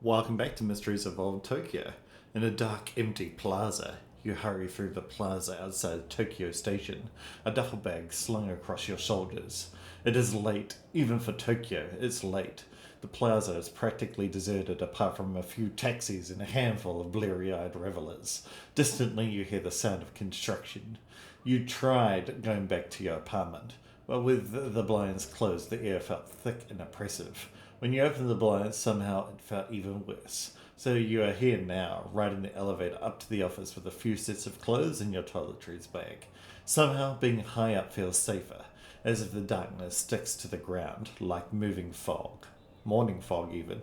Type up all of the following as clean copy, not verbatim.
Welcome back to Mysteries of Old Tokyo. In a dark, empty plaza, you hurry through the plaza outside Tokyo Station, a duffel bag slung across your shoulders. It is late, even for Tokyo, it's late. The plaza is practically deserted apart from a few taxis and a handful of bleary eyed revelers. Distantly, you hear the sound of construction. You tried going back to your apartment, but with the blinds closed, the air felt thick and oppressive. When you opened the blinds, somehow it felt even worse. So you are here now, riding the elevator up to the office with a few sets of clothes in your toiletries bag. Somehow, being high up feels safer, as if the darkness sticks to the ground like moving fog. Morning fog, even.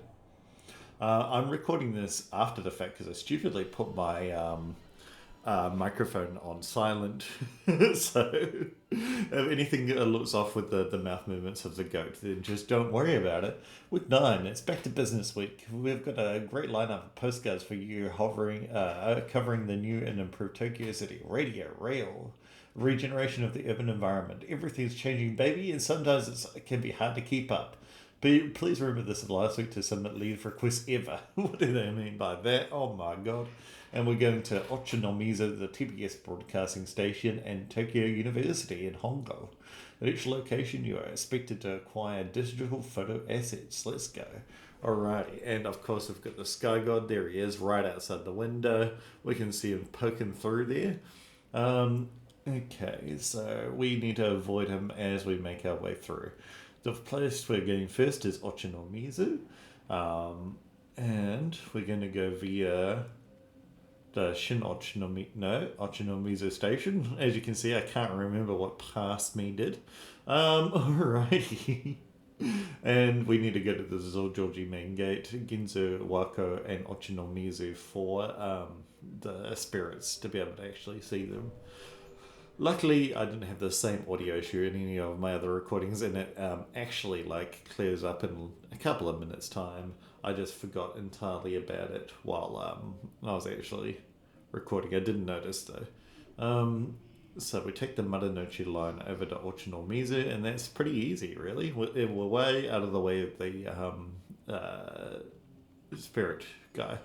I'm recording this after the fact because I stupidly put my microphone on silent. So if anything looks off with the mouth movements of the goat, then just don't worry about it. Week 9, it's back to business week. We've got a great lineup of postcards for you covering the new and improved Tokyo City. Radio, rail, regeneration of the urban environment. Everything's changing, baby, and sometimes it can be hard to keep up. But please remember this is last week to submit leave requests ever. What do they mean by that? Oh my god. And we're going to Ochanomizu, the TBS broadcasting station, and Tokyo University in Hongo. At each location, you are expected to acquire digital photo assets. Let's go. Alrighty, and of course, we've got the Sky God. There he is, right outside the window. We can see him poking through there. Okay, so we need to avoid him as we make our way through. The place we're going first is Ochanomizu, and we're going to go via the Ochanomizu station. As you can see, I can't remember what past me did. Alrighty. And we need to go to the Zojoji main gate, Ginzu, Wako, and Ochanomizu for the spirits to be able to actually see them. Luckily, I didn't have the same audio issue in any of my other recordings, and it actually clears up in a couple of minutes' time. I just forgot entirely about it while I was actually recording. I didn't notice though. So we take the Marunouchi line over to Ochanomizu, and that's pretty easy, really. We're way out of the way of the spirit guy.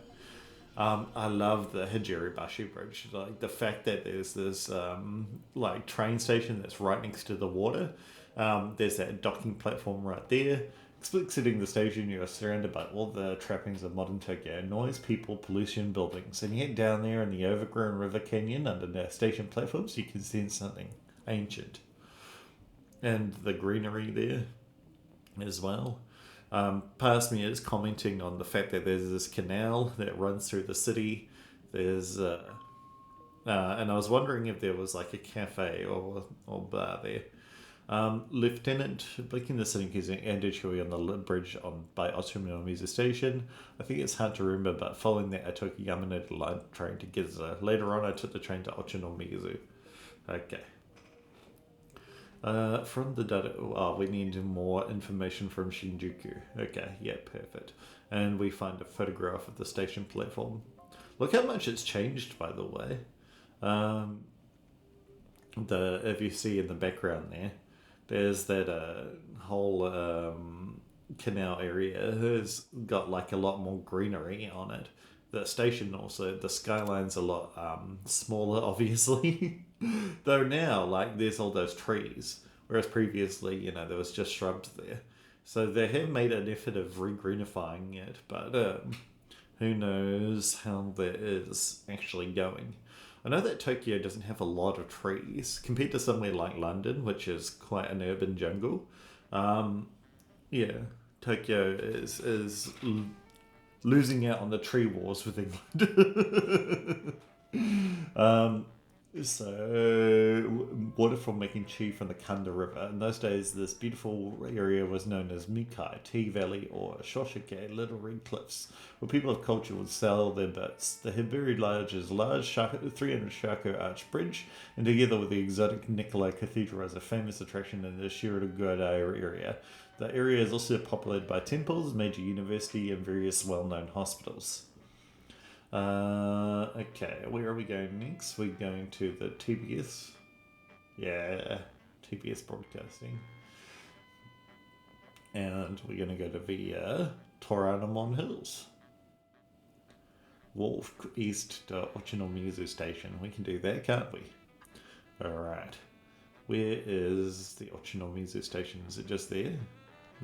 I love the Hijiribashi Bridge. Like the fact that there's this train station that's right next to the water. There's that docking platform right there. Exiting the station, you are surrounded by all the trappings of modern Tokyo: noise, people, pollution, buildings. And yet down there in the overgrown river canyon under the station platforms, you can sense something ancient. And the greenery there as well. Past me is commenting on the fact that there's this canal that runs through the city. There's, and I was wondering if there was like a cafe or bar there. Lieutenant Blinking the City keys and Chui on the bridge by Ochanomizu Station. I think it's hard to remember, but following the Atoki Yamanote line train to Giza. Later on, I took the train to Ochanomizu. Okay. From the data, we need more information from Shinjuku. Okay, yeah, perfect. And we find a photograph of the station platform. Look how much it's changed, by the way. If you see in the background there's that whole canal area has got a lot more greenery on it. The station also, the skyline's a lot smaller, obviously. Though now, there's all those trees, whereas previously, there was just shrubs there. So they have made an effort of re-greenifying it, but who knows how that is actually going. I know that Tokyo doesn't have a lot of trees, compared to somewhere like London, which is quite an urban jungle. Yeah, Tokyo is losing out on the tree wars with England. So, water from making tea from the Kanda River. In those days, this beautiful area was known as Mikai, Tea Valley, or Shoshike, Little Red Cliffs, where people of culture would sell their bits. The Hiburi Lodge is large 300 Shako arch bridge, and together with the exotic Nikolai Cathedral as a famous attraction in the Shirogorada area. The area is also populated by temples, major university, and various well-known hospitals. Okay, where are we going next? We're going to the TBS. Yeah, TBS Broadcasting. And we're going to go to via Toranamon Hills. walk east to Ochinomizu Station. We can do that, can't we? Alright. Where is the Ochinomizu Station? Is it just there?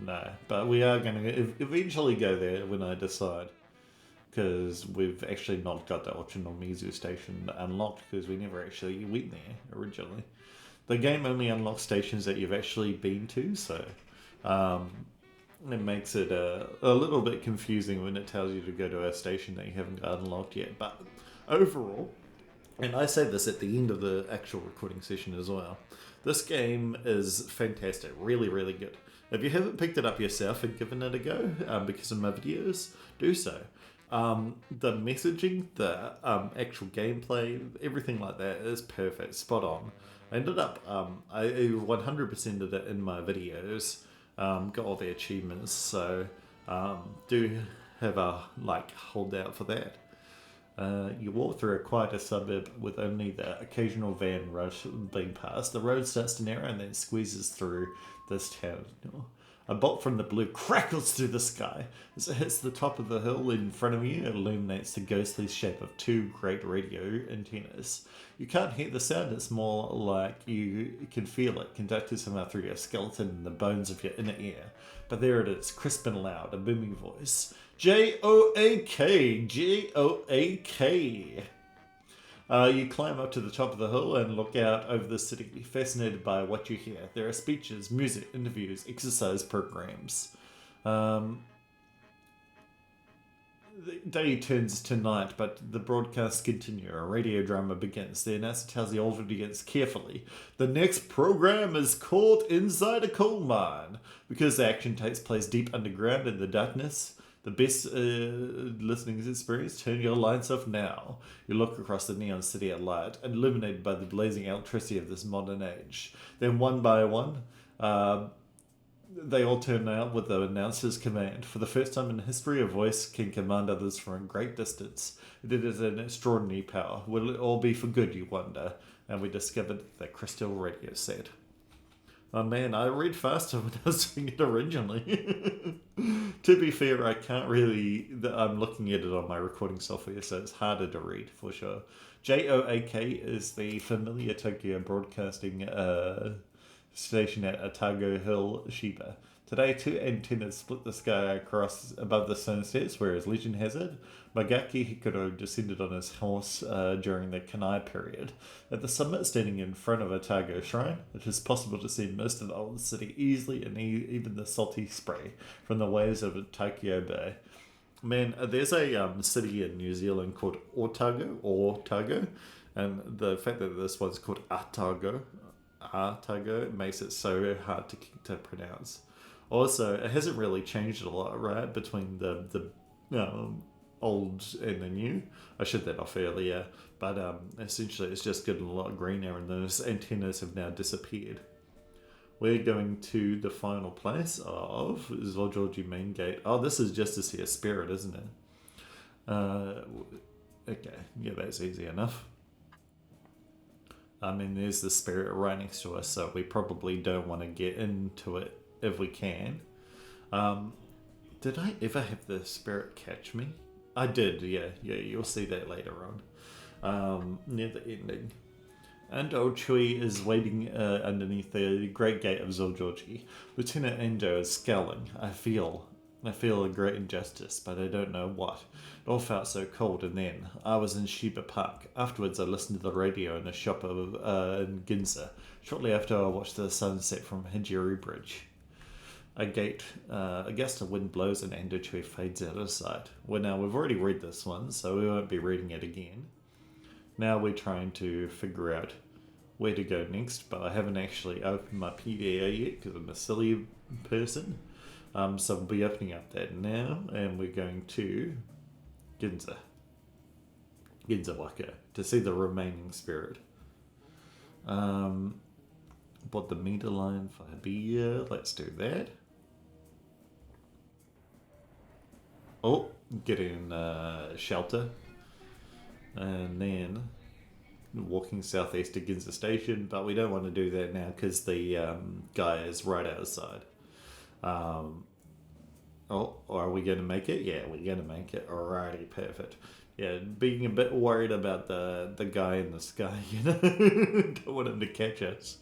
No. But we are going to eventually go there when I decide. Because we've actually not got the Ochinomizu Station unlocked because we never actually went there originally. The game only unlocks stations that you've actually been to, so it makes it a little bit confusing when it tells you to go to a station that you haven't got unlocked yet. But overall, and I say this at the end of the actual recording session as well, this game is fantastic, really, really good. If you haven't picked it up yourself and given it a go because of my videos, do so. The messaging, the actual gameplay, everything like that is perfect, spot on. I ended up, I 100%ed it in my videos, got all the achievements, so do have a hold out for that. You walk through a quieter suburb with only the occasional van rush being passed. The road starts to narrow and then squeezes through this town. A bolt from the blue crackles through the sky. As it hits the top of the hill in front of you, it illuminates the ghostly shape of two great radio antennas. You can't hear the sound, it's more like you can feel it, conducted somehow through your skeleton and the bones of your inner ear. But there it is, crisp and loud, a booming voice. J-O-A-K! J-O-A-K! You climb up to the top of the hill and look out over the city, fascinated by what you hear. There are speeches, music, interviews, exercise programs. The day turns to night, but the broadcasts continue. A radio drama begins. The announcer tells the audience carefully, the next program is called Inside a Coal Mine, because the action takes place deep underground in the darkness. The best listening experience, turn your lights off now. You look across the neon city at light, illuminated by the blazing electricity of this modern age. Then one by one, they all turn out with the announcer's command. For the first time in history, a voice can command others from a great distance. It is an extraordinary power. Will it all be for good, you wonder? And we discovered the crystal radio set. Oh man, I read faster when I was doing it originally. To be fair, I can't really... I'm looking at it on my recording software, so it's harder to read, for sure. J-O-A-K is the familiar Tokyo broadcasting station at Otago Hill, Shiba. Today, two antennas split the sky across above the sunsets, whereas legend has it, Magaki Hikaru descended on his horse during the Kanai period. At the summit, standing in front of Otago Shrine, it is possible to see most of the old city easily and even the salty spray from the waves of Tokyo Bay. Man, there's a city in New Zealand called Otago, and the fact that this one's called Otago makes it so hard to pronounce. Also, it hasn't really changed a lot, right, between the old and the new. I shut that off earlier, but essentially it's just getting a lot greener and those antennas have now disappeared. We're going to the final place of Zojoji Main Gate. Oh, this is just to see a spirit, isn't it? Okay, yeah, that's easy enough. I mean, there's the spirit right next to us, so we probably don't want to get into it if we can. Did I ever have the spirit catch me? I did, yeah, you'll see that later on, near the ending. Ando Chui is waiting underneath the great gate of Zojoji. Lieutenant Ando is scowling. I feel a great injustice, but I don't know what. It all felt so cold, and then I was in Shiba Park. Afterwards, I listened to the radio in a shop in Ginza. Shortly after, I watched the sunset from Hijiri Bridge. A gust of wind blows and Ando Chui fades out of sight. Well, now, we've already read this one, so we won't be reading it again. Now we're trying to figure out where to go next, but I haven't actually opened my PDA yet because I'm a silly person. So we'll be opening up that now, and we're going to Ginza Waka to see the remaining spirit. Bought the meter line for beer. Let's do that. Oh, get in shelter. And then walking southeast to Ginza Station, but we don't want to do that now because the guy is right outside. Oh, are we going to make it? Yeah, we're going to make it. Alrighty, perfect. Yeah, being a bit worried about the guy in the sky, you know? Don't want him to catch us.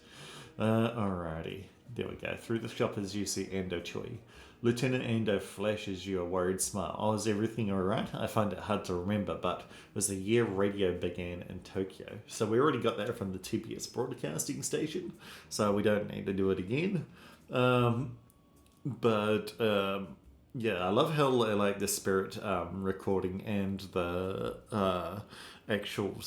Alrighty. There we go. Through the shoppers you see Ando Choi. Lieutenant Ando flashes you a worried smile. Oh, is everything alright? I find it hard to remember, but it was the year radio began in Tokyo. So we already got that from the TBS broadcasting station, so we don't need to do it again. But yeah, I love how like the spirit recording and the actual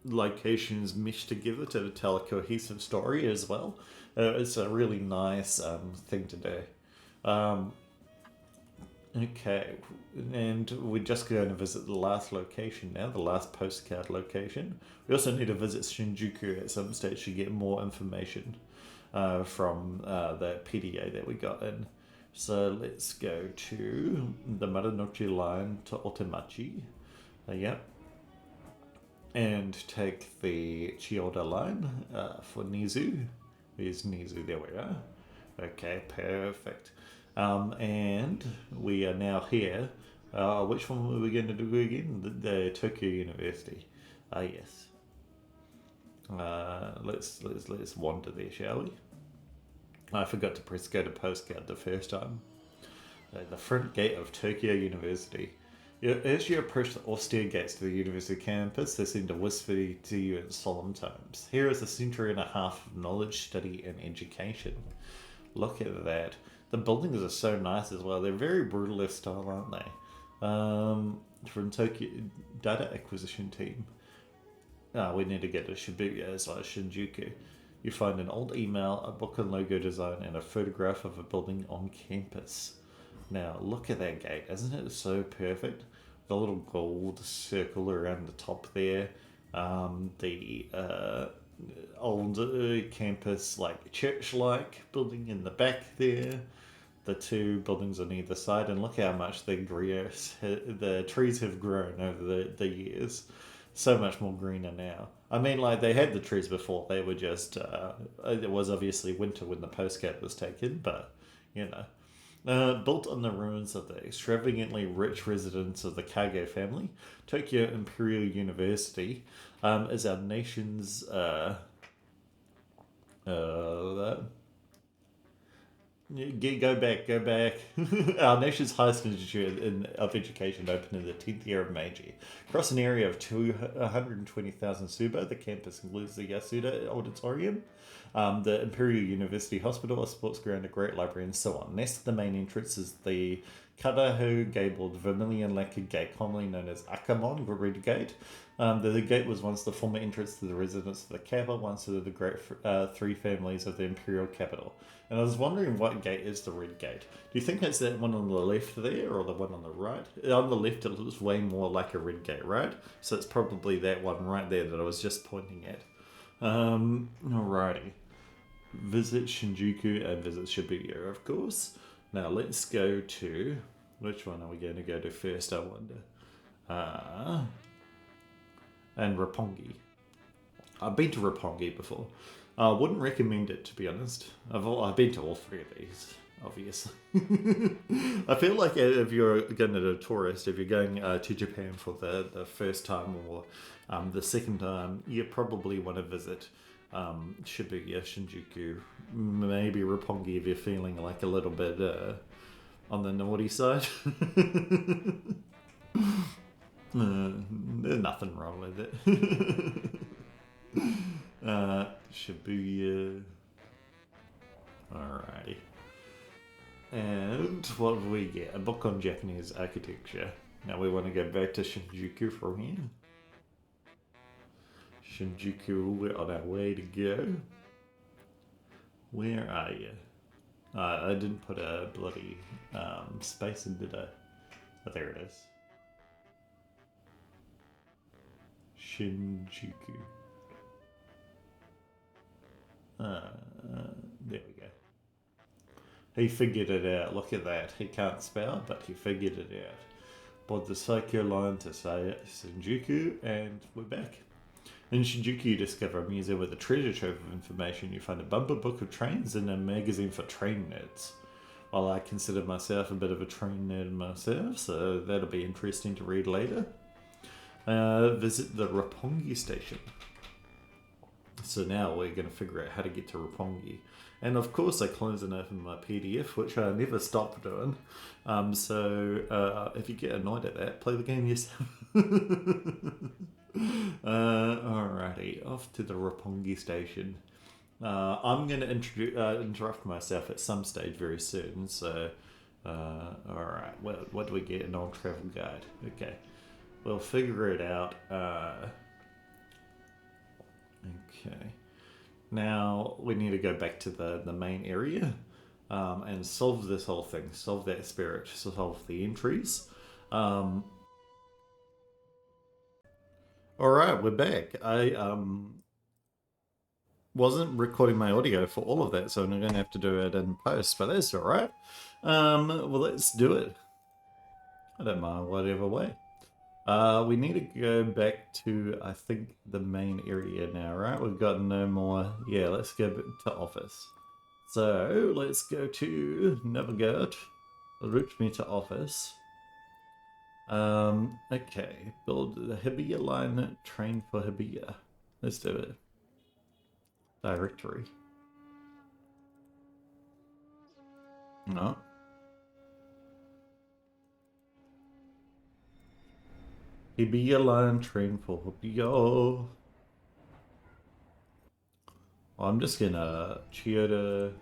locations mesh together to tell a cohesive story as well. It's a really nice thing to do. Okay, and we're just going to visit the last location now, the last postcard location. We also need to visit Shinjuku at some stage to get more information from the PDA that we got in. So let's go to the Marunouchi line to Otemachi. Yep. And take the Chiyoda line for Nizu. There's Nizu, there we are. Okay, perfect. And we are now here. Which one were we going to do again? The Tokyo University. Yes. Let's wander there, shall we? I forgot to press go to postcard the first time. The front gate of Tokyo University. As you approach the austere gates to the university campus, they seem to whisper to you in solemn tones. Here is a century and a half of knowledge, study, and education. Look at that. The buildings are so nice as well. They're very brutalist style, aren't they? From Tokyo Data Acquisition Team. We need to get to Shibuya as well as Shinjuku. You find an old email, a book and logo design, and a photograph of a building on campus. Now, look at that gate. Isn't it so perfect? The little gold circle around the top there. The old campus, like church-like building in the back there. The two buildings on either side. And look how much the trees have grown over the years. So much more greener now. I mean, like, they had the trees before. They were just... it was obviously winter when the postcard was taken, but, you know. Built on the ruins of the extravagantly rich residence of the Kaga family, Tokyo Imperial University is our nation's go back. Our nation's highest institute of education opened in the 10th year of Meiji. Across an area of 220,000 tsubo, the campus includes the Yasuda Auditorium, the Imperial University Hospital, a sports ground, a great library, and so on. Next to the main entrance is the Kadaho gabled vermilion lacquered gate, commonly known as Akamon, Red Gate. The gate was once the former entrance to the residence of the Kappa, once of the great three families of the imperial capital. And I was wondering what gate is the Red Gate. Do you think it's that one on the left there or the one on the right? On the left it looks way more like a Red Gate, right? So it's probably that one right there that I was just pointing at. Alrighty. Visit Shinjuku and visit Shibuya, of course. Now let's go to... Which one are we going to go to first, I wonder? And Roppongi. I've been to Roppongi before. I wouldn't recommend it, to be honest. I've been to all three of these, obviously. I feel like if you're going to a tourist, if you're going to Japan for the first time or the second time, you probably want to visit Shibuya, Shinjuku, maybe Roppongi if you're feeling like a little bit on the naughty side. There's nothing wrong with it. Shibuya. Alrighty. And what do we get? A book on Japanese architecture. Now we want to go back to Shinjuku from here. Shinjuku, we're on our way to go. Where are you? I didn't put a bloody space in, did I? Oh, there it is. Shinjuku. There we go. He figured it out. Look at that. He can't spell, but he figured it out. Board the Saikyo line to Shinjuku, and we're back. In Shinjuku, you discover a museum with a treasure trove of information. You find a bumper book of trains and a magazine for train nerds. I consider myself a bit of a train nerd myself, so that'll be interesting to read later. Visit the Roppongi station. So now we're going to figure out how to get to Roppongi. And of course I close and open my PDF, which I never stop doing. So if you get annoyed at that, play the game yourself. Alrighty, off to the Roppongi station. I'm going to interrupt myself at some stage very soon, so... alright, well, what do we get? An old travel guide. Okay, we'll figure it out. Okay. Now, we need to go back to the main area and solve this whole thing. Solve that spirit. Solve the entries. Alright, we're back. I wasn't recording my audio for all of that, so I'm going to have to do it in post, but that's alright. Well, let's do it. I don't mind whatever way. We need to go back to, I think, the main area now, right? We've got no more... Yeah, let's go to office. So, let's go to navigate. Route me to office. Okay. Build the Hibiya line, train for Hibiya. Let's do it. Directory. No. Hibiya line, train for Hibiya. I'm just gonna Chiyoda.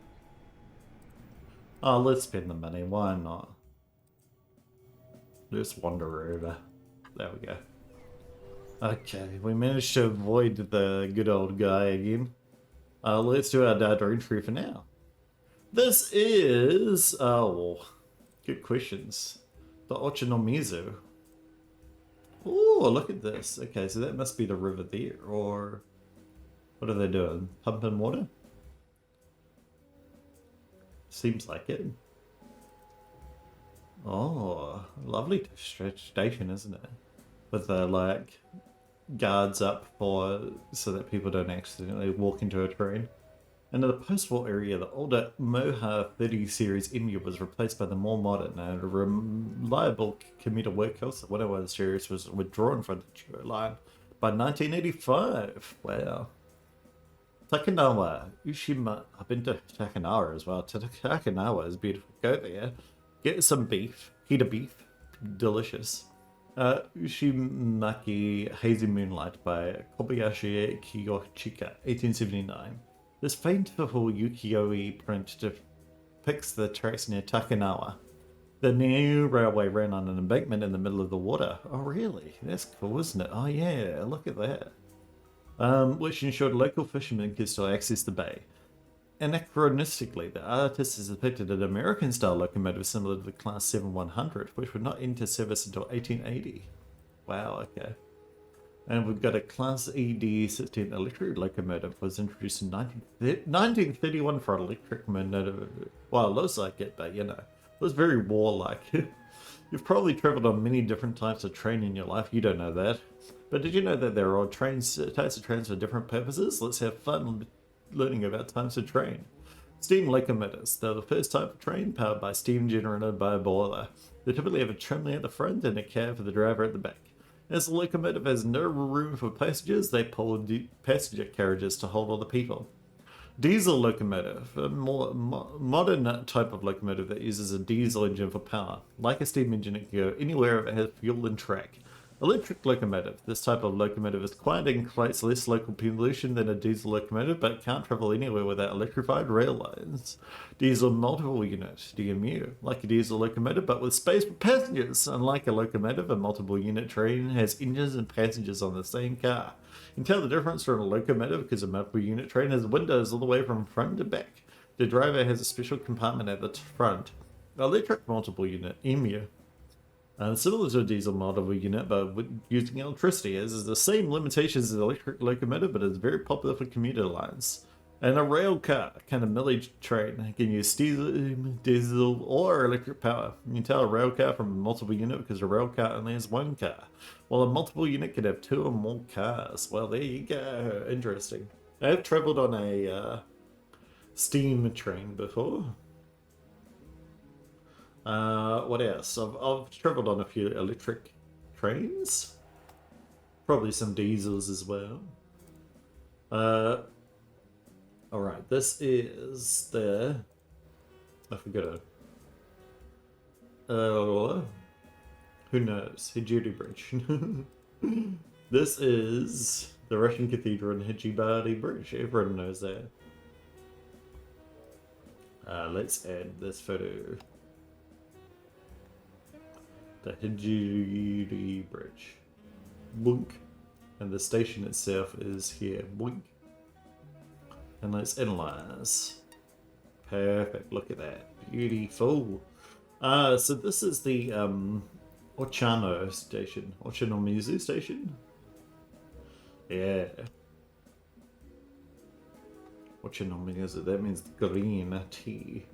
Oh, let's spend the money. Why not? Just wander over. There we go. Okay, we managed to avoid the good old guy again. Let's do our data entry for now. This is... Oh, good questions. The Ochinomizu. Oh, look at this. Okay, so that must be the river there, or... What are they doing? Pumping water? Seems like it. Oh, lovely station, isn't it? With the, like, guards up for... so that people don't accidentally walk into a train. And in the post-war area, the older Moha 30 series Emu was replaced by the more modern and reliable commuter workhorse. The 101 series was withdrawn from the Chiyo line by 1985. Wow. Takanawa, Ushima. I've been to Takanawa as well. Takanawa is beautiful. Go there. Get some beef. Heater beef. Delicious. Ushimaki Hazy Moonlight by Kobayashi Kiyoshika, 1879. This fanciful ukiyo-e print depicts the tracks near Takanawa. The new railway ran on an embankment in the middle of the water. Oh really? That's cool, isn't it? Oh yeah, look at that. Which ensured local fishermen could still access the bay. Anachronistically, the artist has depicted an American-style locomotive similar to the Class 7100, which would not enter service until 1880. Wow, okay. And we've got a Class ED-16 electric locomotive was introduced in 1931 for electric motor. Well, it looks like it, but you know, it was very warlike. You've probably travelled on many different types of train in your life, you don't know that. But did you know that there are types of trains for different purposes? Let's have fun learning about types of train. Steam locomotives. They're the first type of train powered by steam generated by a boiler. They typically have a chimney at the front and a cab for the driver at the back. As the locomotive has no room for passengers, they pull passenger carriages to hold all the people. Diesel locomotive, a more modern type of locomotive that uses a diesel engine for power. Like a steam engine, it can go anywhere if it has fuel and track. Electric locomotive. This type of locomotive is quiet and creates less local pollution than a diesel locomotive, but it can't travel anywhere without electrified rail lines. Diesel multiple unit, DMU. Like a diesel locomotive, but with space for passengers. Unlike a locomotive, a multiple unit train has engines and passengers on the same car. You can tell the difference from a locomotive because a multiple unit train has windows all the way from front to back. The driver has a special compartment at the front. Electric multiple unit, EMU. Similar to a diesel multiple unit, but using electricity. It has the same limitations as an electric locomotive, but is very popular for commuter lines. And a rail car, kind of millage train, can use diesel or electric power. You can tell a rail car from a multiple unit because a rail car only has one car, while a multiple unit could have two or more cars. Well, there you go. Interesting. I have travelled on a steam train before. What else? I've travelled on a few electric trains. Probably some diesels as well. Alright, this is the... I forget it. Who knows? Hijiri Bridge. This is the Russian Cathedral in Hijibari Bridge. Everyone knows that. Let's add this photo. The Hijiri Bridge. Boink. And the station itself is here. Boink. And let's analyze. Perfect. Look at that. Beautiful. So this is the Ochano station. Ochanomizu station? Yeah. Ochanomizu. That means green tea.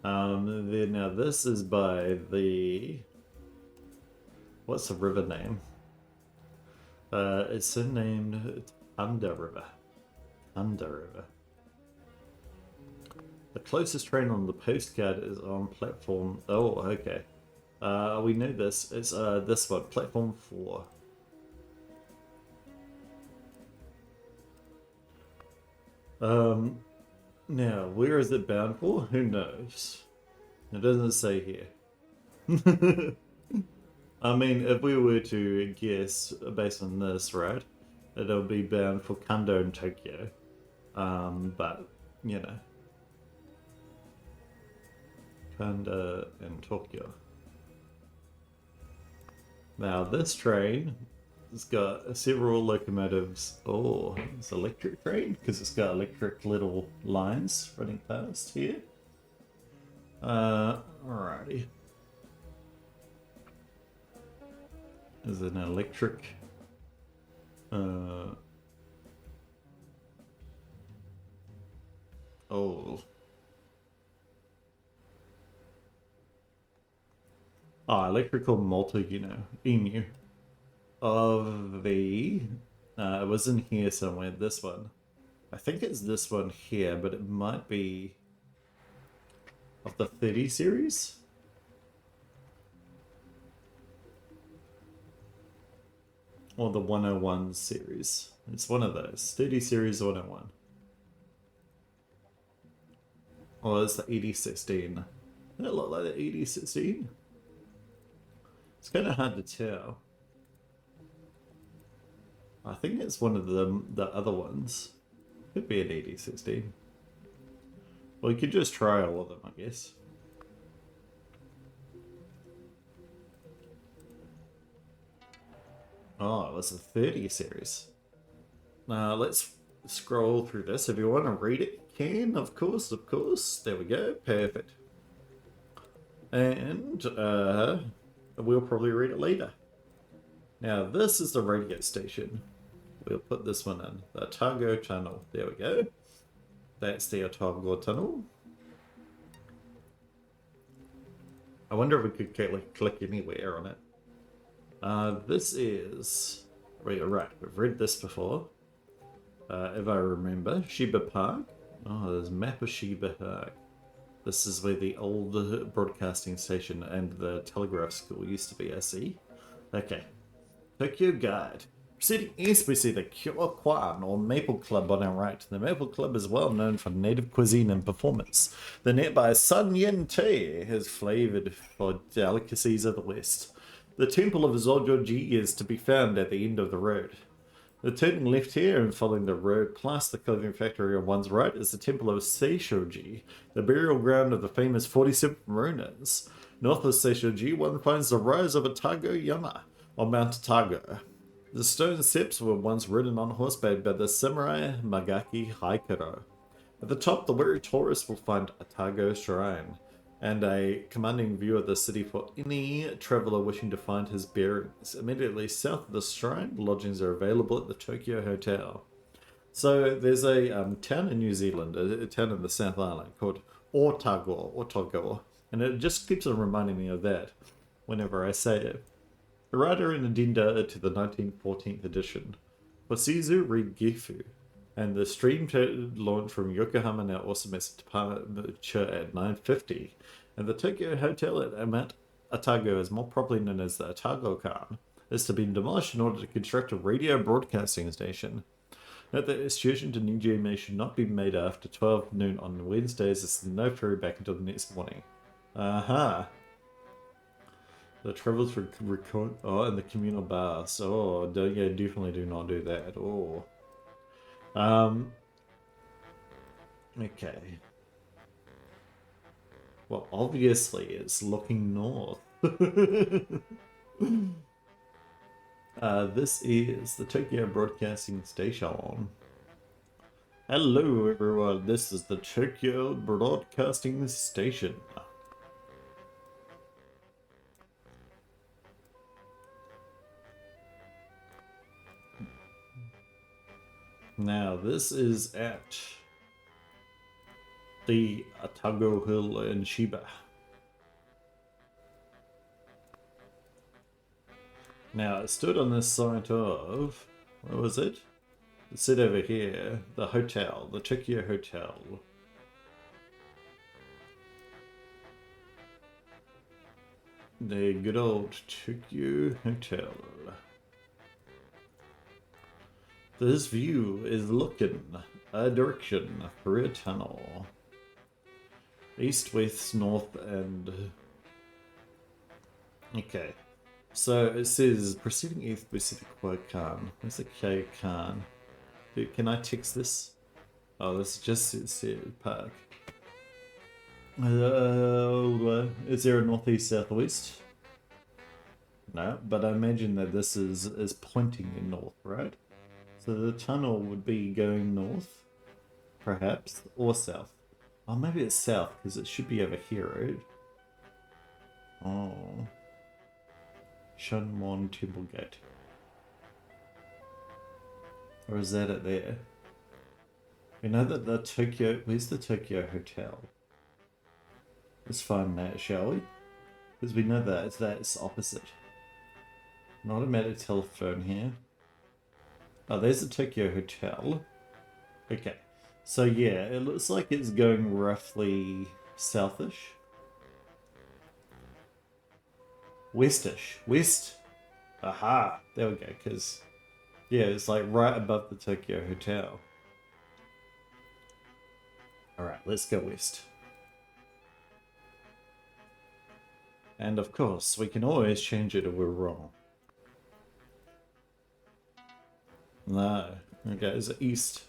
Then now this is by the... What's the river name? It's named Tanda River. Tanda River. The closest train on the postcard is on platform... Oh, okay. We know this. It's this one, platform 4. Now, where is it bound for? Who knows? It doesn't say here. I mean, if we were to guess based on this, right, it'll be bound for Kando in Tokyo. But, you know. Kanda in Tokyo. Now, this train has got several locomotives. Oh, it's an electric train because it's got electric little lines running past here. Alrighty. Is it an electric? Oh. Electrical multi-emu of the... it was in here somewhere, this one. I think it's this one here, but it might be of the 30 series? Or the 101 series. It's one of those. 30 series 101. Or it's the 8016. Doesn't it look like the 8016? It's kind of hard to tell. I think it's one of the other ones. Could be an 8016. Well, you could just try all of them, I guess. Oh, it was a 30 series. Let's scroll through this. If you want to read it, you can, of course, of course. There we go. Perfect. And, we'll probably read it later. Now, this is the radio station. We'll put this one in. The Otago Tunnel. There we go. That's the Otago Tunnel. I wonder if we could click anywhere on it. This is... Right, we've read this before. If I remember. Shiba Park. Oh, there's a map of Shiba Park. This is where the old broadcasting station and the telegraph school used to be, I see. Okay. Tokyo Guide. Proceeding east, we see the Kyokuan, or Maple Club, on our right. The Maple Club is well known for native cuisine and performance. The nearby Sun Yen Tei is flavoured for delicacies of the West. The Temple of Zojoji is to be found at the end of the road. The turning left here and following the road past the clothing factory on one's right is the Temple of Seishoji, the burial ground of the famous 47 Ronin's. North of Seishoji, one finds the rise of Otago Yama, on Mount Otago. The stone steps were once ridden on horseback by the samurai Magaki Haikaro. At the top, the weary tourist will find Otago Shrine, and a commanding view of the city for any traveller wishing to find his bearings. Immediately south of the shrine, lodgings are available at the Tokyo Hotel. So there's a town in New Zealand, a town in the South Island called Otago, and it just keeps on reminding me of that whenever I say it. The writer in addenda to the 1914 edition, Hosizu Rigifu, and the stream launch from Yokohama now also makes a departure at 9:50, And the Tokyo Hotel at Amat Atago is more properly known as the Atago-kan, is to be demolished in order to construct a radio broadcasting station. Note that excursion to Niijime should not be made after 12 noon on Wednesdays, as there's no ferry back until the next morning. Aha! The travels for and the communal baths. Oh, yeah, definitely do not do that. Oh. Okay. Well, obviously it's looking north. This is the Tokyo Broadcasting Station. Hello everyone, this is the Tokyo Broadcasting Station. Now this is at the Atago Hill in Shiba. Now it stood on this site of, what was it? It said over here, the hotel, the Tokyo Hotel. The good old Tokyo Hotel. This view is looking a direction for a tunnel. East, west, north, and... Okay. So it says, proceeding east, Pacific Khan. Where's the K Khan? Can I text this? Oh, this just said park. Is there a northeast, southwest? No, but I imagine that this is pointing in north, right? So the tunnel would be going north, perhaps, or south. Oh, maybe it's south, because it should be over here, right? Oh. Shunmon Temple Gate. Or is that it there? We know that the Tokyo... Where's the Tokyo Hotel? Let's find that, shall we? Because we know that that's opposite. An automatic telephone here. Oh, there's the Tokyo Hotel. Okay. So yeah, it looks like it's going roughly southish. Westish. West. Aha. There we go, because... Yeah, it's like right above the Tokyo Hotel. Alright, let's go west. And of course, we can always change it if we're wrong. No. Okay, is it east?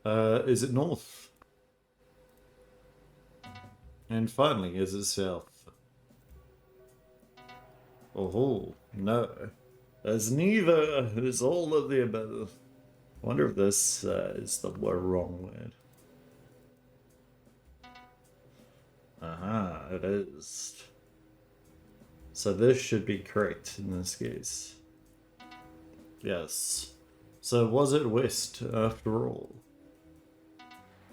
Is it north? And finally, is it south? Oh, no. There's neither. It's all of the above. I wonder if this is the wrong word. Aha, it is. So this should be correct in this case. Yes. So was it west after all?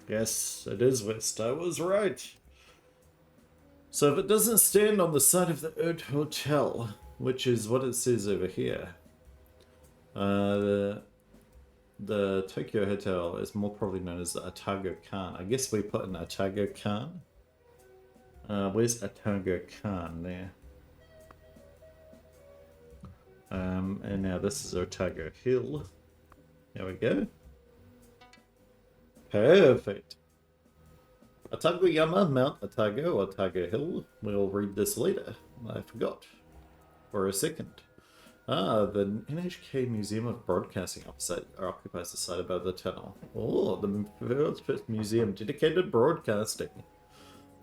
Yes, it is west. I was right. So if it doesn't stand on the side of the old hotel, which is what it says over here, the Tokyo Hotel is more probably known as the Atago-kan. I guess we put an Atago-kan. Where's Atago-kan there? And now this is Otago Hill. There we go. Perfect. Atagoyama, Mount Otago, Otago Hill. We'll read this later. I forgot. For a second. Ah, the NHK Museum of Broadcasting occupies the site above the tunnel. Oh, the world's first museum dedicated to broadcasting.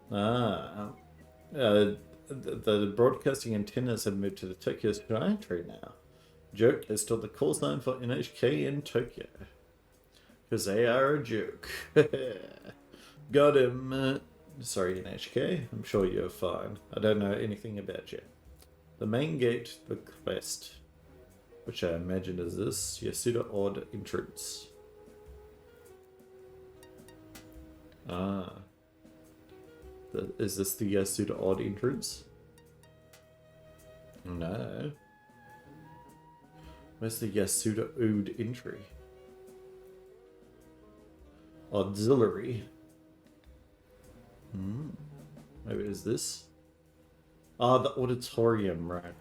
The broadcasting antennas have moved to the Tokyo Sky Tree now. Joke is still the call sign for NHK in Tokyo. Because they are a joke. Got him. Sorry, NHK. I'm sure you're fine. I don't know anything about you. The main gate, the quest, which I imagine is this Yasuda Odd entrance. Ah. Is this the Yasuda Odd entrance? No. Where's the Yasuda Ood entry? Auxiliary. Maybe it is this? Ah, the auditorium. Right.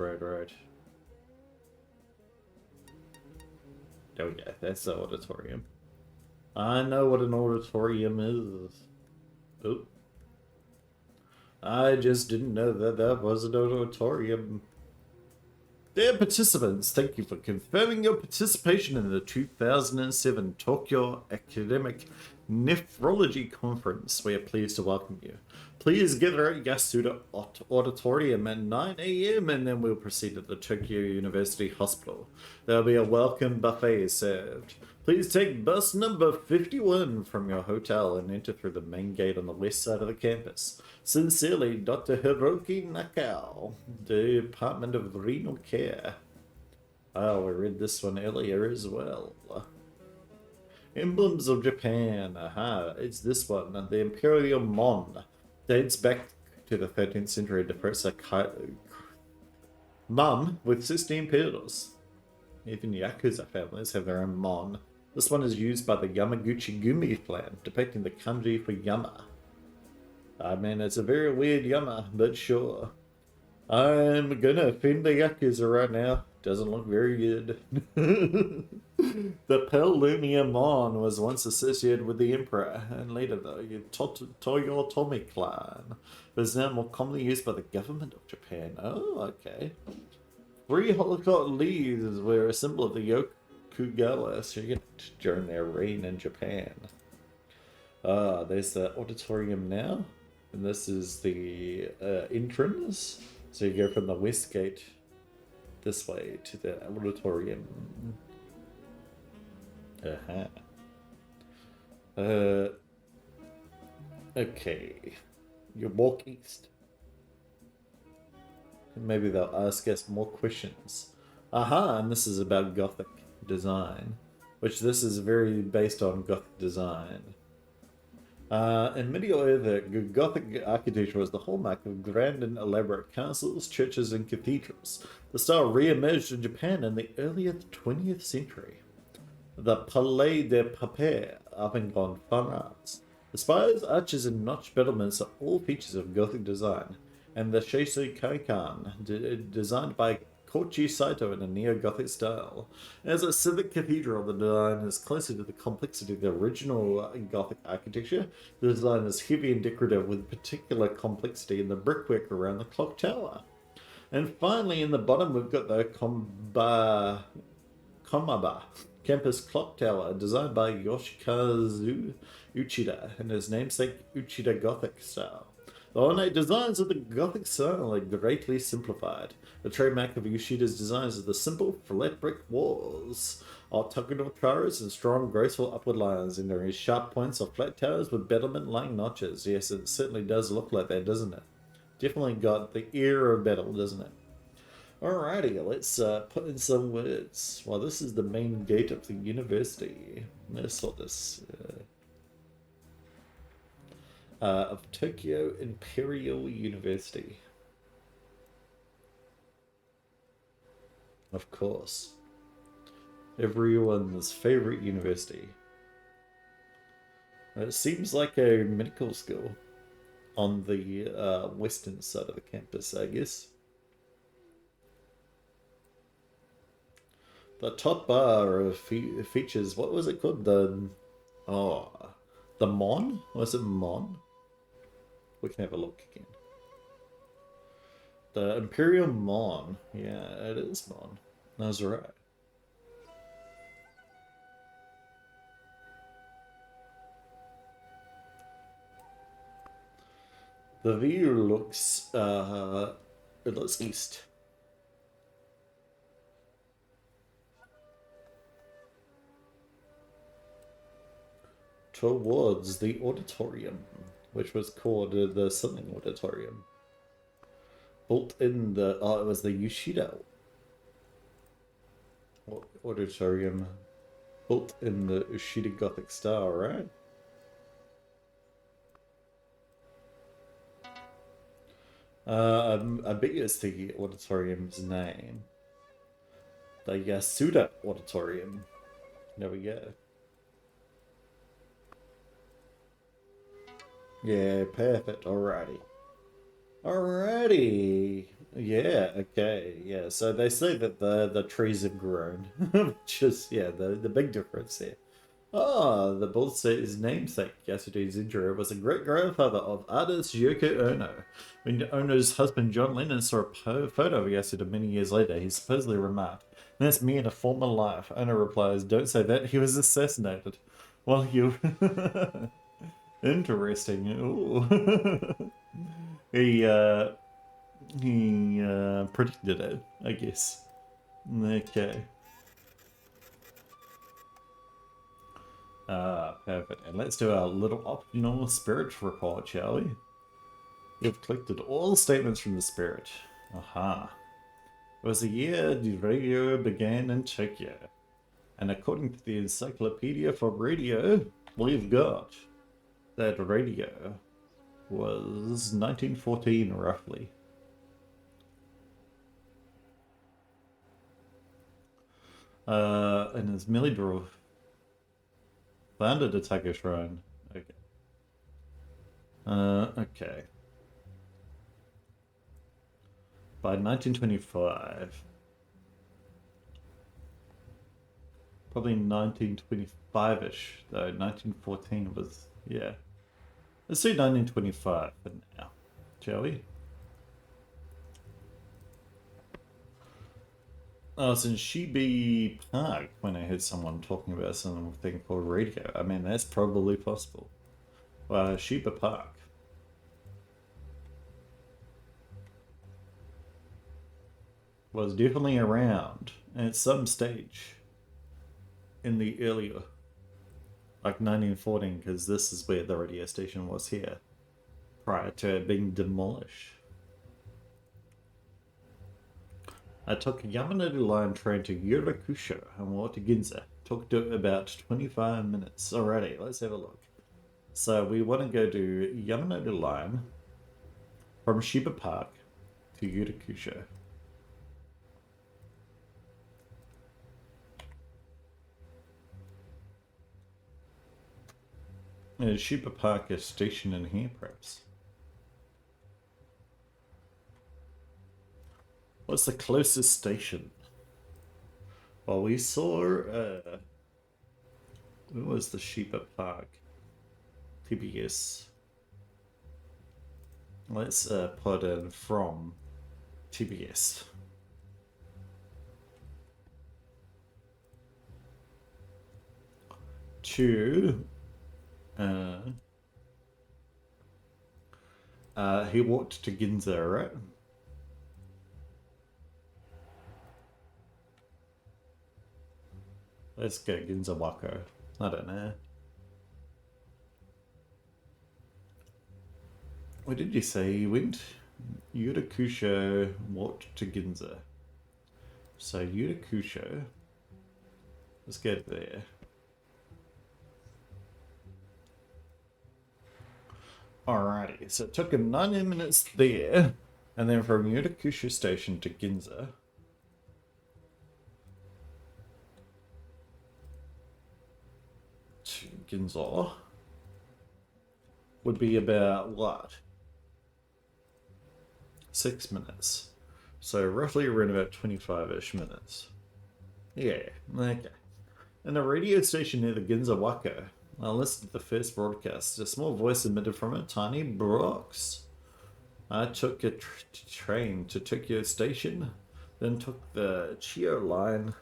Oh yeah, that's the auditorium. I know what an auditorium is. Oh. I just didn't know that that was an auditorium. Dear participants, thank you for confirming your participation in the 2007 Tokyo Academic Nephrology Conference. We are pleased to welcome you. Please gather at Yasuda Auditorium at 9 a.m. and then we'll proceed to the Tokyo University Hospital. There will be a welcome buffet served. Please take bus number 51 from your hotel and enter through the main gate on the west side of the campus. Sincerely, Dr. Hiroki Nakao, Department of Renal Care. Oh, we read this one earlier as well. Emblems of Japan. Aha, it's this one. The Imperial Mon. Dates back to the 13th century to depicts a Mon with 16 petals. Even Yakuza families have their own Mon. This one is used by the Yamaguchi Gumi clan, depicting the kanji for Yama. I mean, it's a very weird Yama, but sure. I'm gonna offend the Yakuza right now. Doesn't look very good. The Pelunia Mon was once associated with the Emperor, and later the Toyotomi clan. But is now more commonly used by the government of Japan. Oh, okay. 3 Holocaust leaves were a symbol of the Yokugawa during their reign in Japan. There's the auditorium now. And this is the entrance. So you go from the west gate this way to the auditorium. Okay. You walk east. Maybe they'll ask us more questions. And this is about Gothic design. Which this is very based on Gothic design. In medieval era, Gothic architecture was the hallmark of grand and elaborate castles, churches, and cathedrals. The style re-emerged in Japan in the early 20th century. The Palais des Papers, avant-garde fine arts. The spires, arches, and notched battlements are all features of Gothic design, and the Sheisui Kaikan, designed by Kochi Saito in a neo-Gothic style. As a civic cathedral, the design is closer to the complexity of the original Gothic architecture. The design is heavy and decorative with particular complexity in the brickwork around the clock tower. And finally, in the bottom, we've got the Komaba campus clock tower, designed by Yoshikazu Uchida in his namesake Uchida Gothic style. The ornate designs of the Gothic style are greatly simplified. The trademark of Yoshida's designs is the simple, flat brick walls, octagonal towers, and strong, graceful upward lines, and there is sharp points of flat towers with battlement-like notches. Yes, it certainly does look like that, doesn't it? Definitely got the air of battle, doesn't it? Alrighty, let's put in some words. Well, this is the main gate of the university. Let's sort this. Of Tokyo Imperial University. Of course. Everyone's favorite university. It seems like a medical school on the western side of the campus, I guess. The top bar of features, what was it called? The Mon? Was it Mon? We can have a look again. The Imperial Mon. Yeah, it is Mon. That's right. The view looks, it looks east. Towards the auditorium, which was called the something auditorium. Built in the, it was the Yoshida auditorium. Built in the Yoshida Gothic style, right? I bet you it's the auditorium's name. The Yasuda Auditorium. There we go. Yeah, perfect. Alrighty. Alrighty. Yeah, okay. Yeah, so they say that the trees have grown, which is, yeah, the big difference there. Oh, the bull said his namesake, Yasuda Zindro, was a great-grandfather of artist Yoko Ono. When Ono's husband John Lennon saw a photo of Yasuda many years later, he supposedly remarked, "That's me in a former life." Ono replies, "Don't say that, he was assassinated." Well, you... Interesting. Ooh. he, uh, he predicted it, I guess. Okay. Perfect. And let's do our little optional spirit report, shall we? You've collected all statements from the spirit. Aha. It was the year the radio began in Tokyo. And according to the Encyclopedia for Radio, we've got that radio was 1914, roughly. And it's merely founded the Tiger Shrine. Okay. Okay. By 1925. Probably 1925-ish, though 1914 was, yeah. Let's do 1925 for now, shall we? Oh, it's in Shibi Park when I heard someone talking about something called radio. I mean, that's probably possible. Shiba Park was definitely around at some stage in the earlier, like 1914, because this is where the radio station was here, prior to it being demolished. I took a Yamanori line train to Yurakusho and walked to Ginza. Took about 25 minutes. Alrighty, let's have a look. So we want to go to Yamanori line from Shiba Park to Yurakusho. Is Shiba Park a station in here, perhaps? What's the closest station? Well, we saw, what was the Shiba Park? TBS. Let's put in from TBS. To, he walked to Ginza, right? Let's go Ginza Wako. I don't know. Where did you say he went? Yurakusho walked to Ginza. So Yurakusho. Let's get there. Alrighty, so it took him 90 minutes there, and then from Yurakusho Station to Ginza. To Ginza would be about what? 6 minutes. So roughly around about 25-ish minutes. Yeah, okay. And a radio station near the Ginza Wako. I listened to the first broadcast. A small voice emitted from a tiny box. I took a train to Tokyo Station, then took the Chiyo line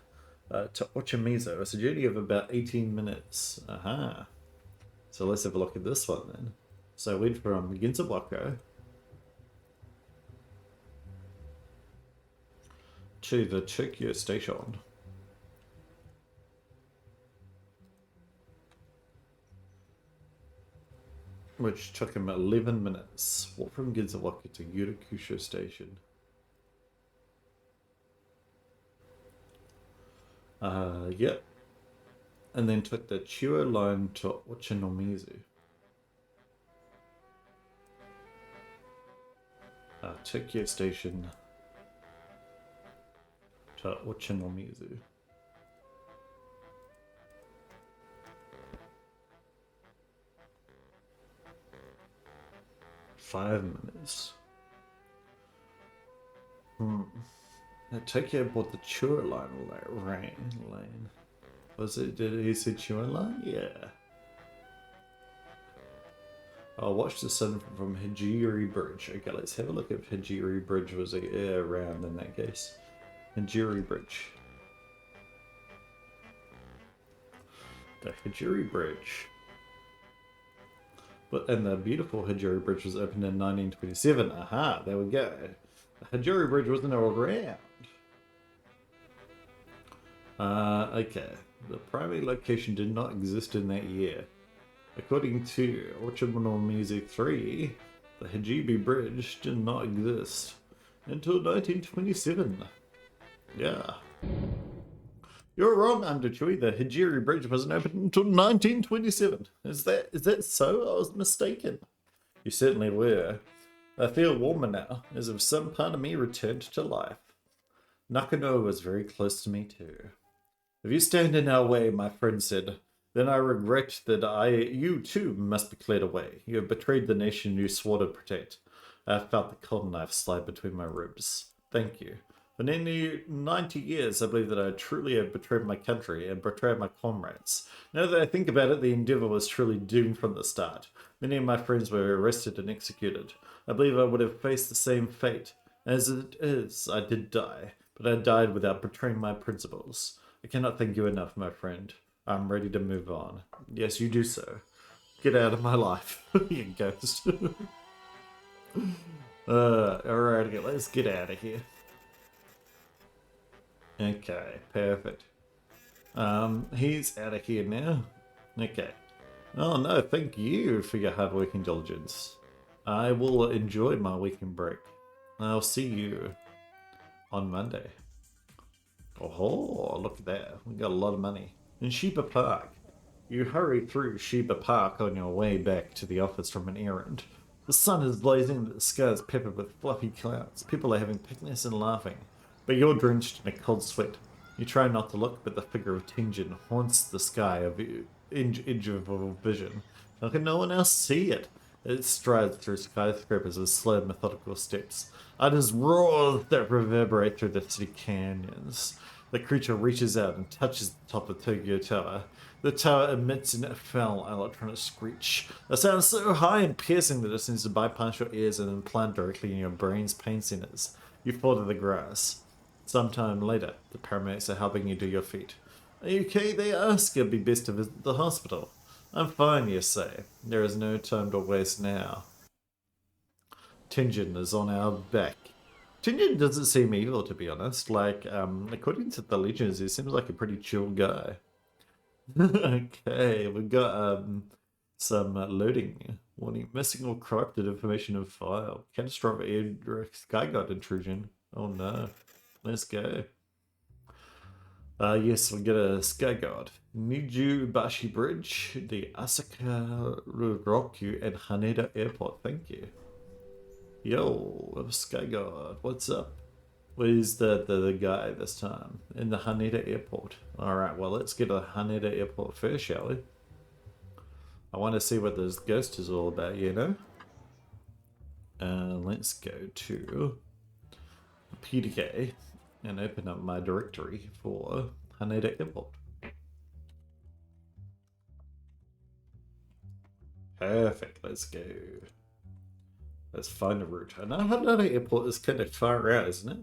to Ochimizu. It's a journey of about 18 minutes. Aha. So let's have a look at this one then. So I went from Ginza Wako to the Tokyo Station. Which took him 11 minutes. Walk from Ginzawaka to Yurakusho Station. Yep. And then took the Chiyo line to Ochanomizu. Tokyo Station to Ochanomizu. 5 minutes. Tokyo bought the Chua lane. Was it? Did he say Chua line? Yeah. I'll watch the sun from Hijiri Bridge. Okay, let's have a look if Hijiri Bridge was around in that case. Hijiri Bridge. The Hijiri Bridge. And the beautiful Hijiri Bridge was opened in 1927. Aha, there we go. The Hijiri Bridge wasn't around. Okay. The primary location did not exist in that year. According to Original Music 3, the Hijiri Bridge did not exist until 1927. Yeah. You're wrong, Underchui. The Hijiri Bridge wasn't opened until 1927. Is that so? I was mistaken. You certainly were. I feel warmer now, as if some part of me returned to life. Nakano was very close to me too. If you stand in our way, my friend said, then I regret that you too must be cleared away. You have betrayed the nation you swore to protect. I have felt the cold knife slide between my ribs. Thank you. For nearly 90 years, I believe that I truly have betrayed my country and betrayed my comrades. Now that I think about it, the endeavor was truly doomed from the start. Many of my friends were arrested and executed. I believe I would have faced the same fate. As it is, I did die, but I died without betraying my principles. I cannot thank you enough, my friend. I'm ready to move on. Yes, you do so. Get out of my life, you ghost. Alright, let's get out of here. Okay, perfect. He's out of here now. Okay. Oh no, thank you for your hard work and diligence. I will enjoy my weekend break. I'll see you on Monday. Oh, look at that. We got a lot of money. In Sheba Park. You hurry through Sheba Park on your way back to the office from an errand. The sun is blazing, the sky is peppered with fluffy clouds. People are having picnics and laughing. But you're drenched in a cold sweat. You try not to look, but the figure of Tenjin haunts the sky of edge of vision. How can no one else see it? It strides through skyscrapers with slow, methodical steps. Utters roars that reverberate through the city canyons. The creature reaches out and touches the top of Tokyo Tower. The tower emits a foul electronic screech. A sound so high and piercing that it seems to bypass your ears and implant directly in your brain's pain centers. You fall to the grass. Sometime later, the paramedics are helping you to your feet. Are you okay? They ask. It'd be best to visit the hospital. I'm fine, you say. There is no time to waste now. Tenjin is on our back. Tenjin doesn't seem evil, to be honest. Like, according to the legends, he seems like a pretty chill guy. Okay, we've got some loading. Warning, missing or corrupted information in file. Catastrophic air sky god intrusion. Oh no. Let's go. Yes, we get a sky god. Nijubashi Bridge, the Asaka Rokyu and Haneda Airport. Thank you. Yo, sky god, what's up? Where's the guy this time? In the Haneda Airport. Alright, well, let's get to Haneda Airport first, shall we? I want to see what this ghost is all about, you know? Let's go to PDK and open up my directory for Haneda Airport. Perfect, let's go. Let's find a route. I know Haneda Airport is kind of far out, isn't it?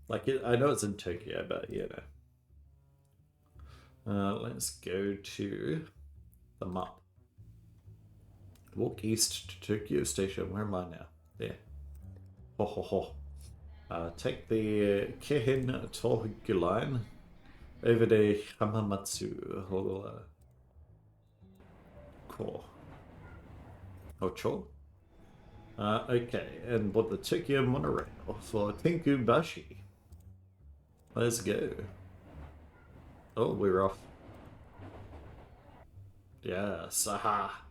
Like, I know it's in Tokyo, but you know. Let's go to the map. Walk east to Tokyo Station. Where am I now? There. Ho ho ho. Take the Keihin Tohoku line over the Hamamatsu Core. Ocho? Okay, and bought the Tokyo monorail for Tenkubashi. Let's go. Oh, we're off. Yes, aha.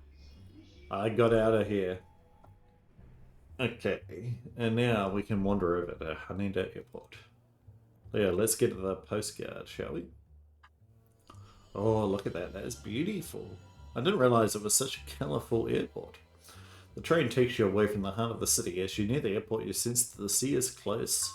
I got out of here. Okay, and now we can wander over to Haneda Airport. Yeah, let's get to the postcard, shall we? Oh, look at that. That is beautiful. I didn't realize it was such a colourful airport. The train takes you away from the heart of the city. As you near the airport, you sense that the sea is close.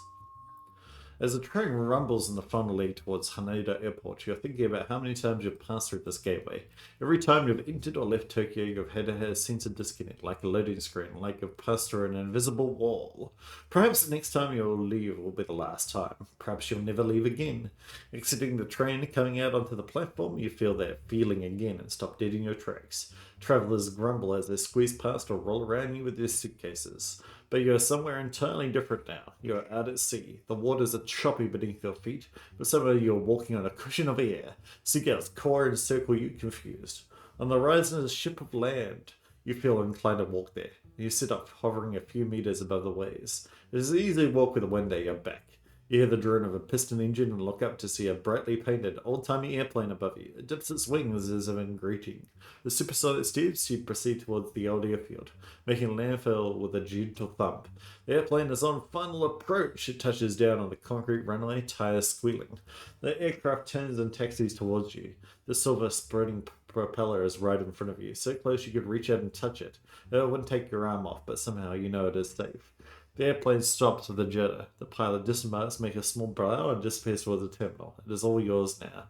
As the train rumbles in the final leg towards Haneda Airport, you're thinking about how many times you've passed through this gateway. Every time you've entered or left Tokyo, you've had a sense of disconnect, like a loading screen, like you've passed through an invisible wall. Perhaps the next time you'll leave will be the last time. Perhaps you'll never leave again. Exiting the train, coming out onto the platform, you feel that feeling again and stop dead in your tracks. Travellers grumble as they squeeze past or roll around you with their suitcases. But you're somewhere entirely different now. You're out at sea. The waters are choppy beneath your feet, but somehow you're walking on a cushion of air. Seagulls core and circle you confused. On the horizon is a ship of land. You feel inclined to walk there. You sit up, hovering a few meters above the waves. It is easy to walk with the wind at your back. You hear the drone of a piston engine and look up to see a brightly painted, old-timey airplane above you. It dips its wings as if in greeting. The supersonic steps, you proceed towards the old airfield, making landfall with a gentle thump. The airplane is on final approach. It touches down on the concrete runway, tires squealing. The aircraft turns and taxis towards you. The silver spreading propeller is right in front of you, so close you could reach out and touch it. It wouldn't take your arm off, but somehow you know it is safe. The airplane stops with a judder. The pilot disembarks, makes a small bow, and disappears towards the terminal. It is all yours now.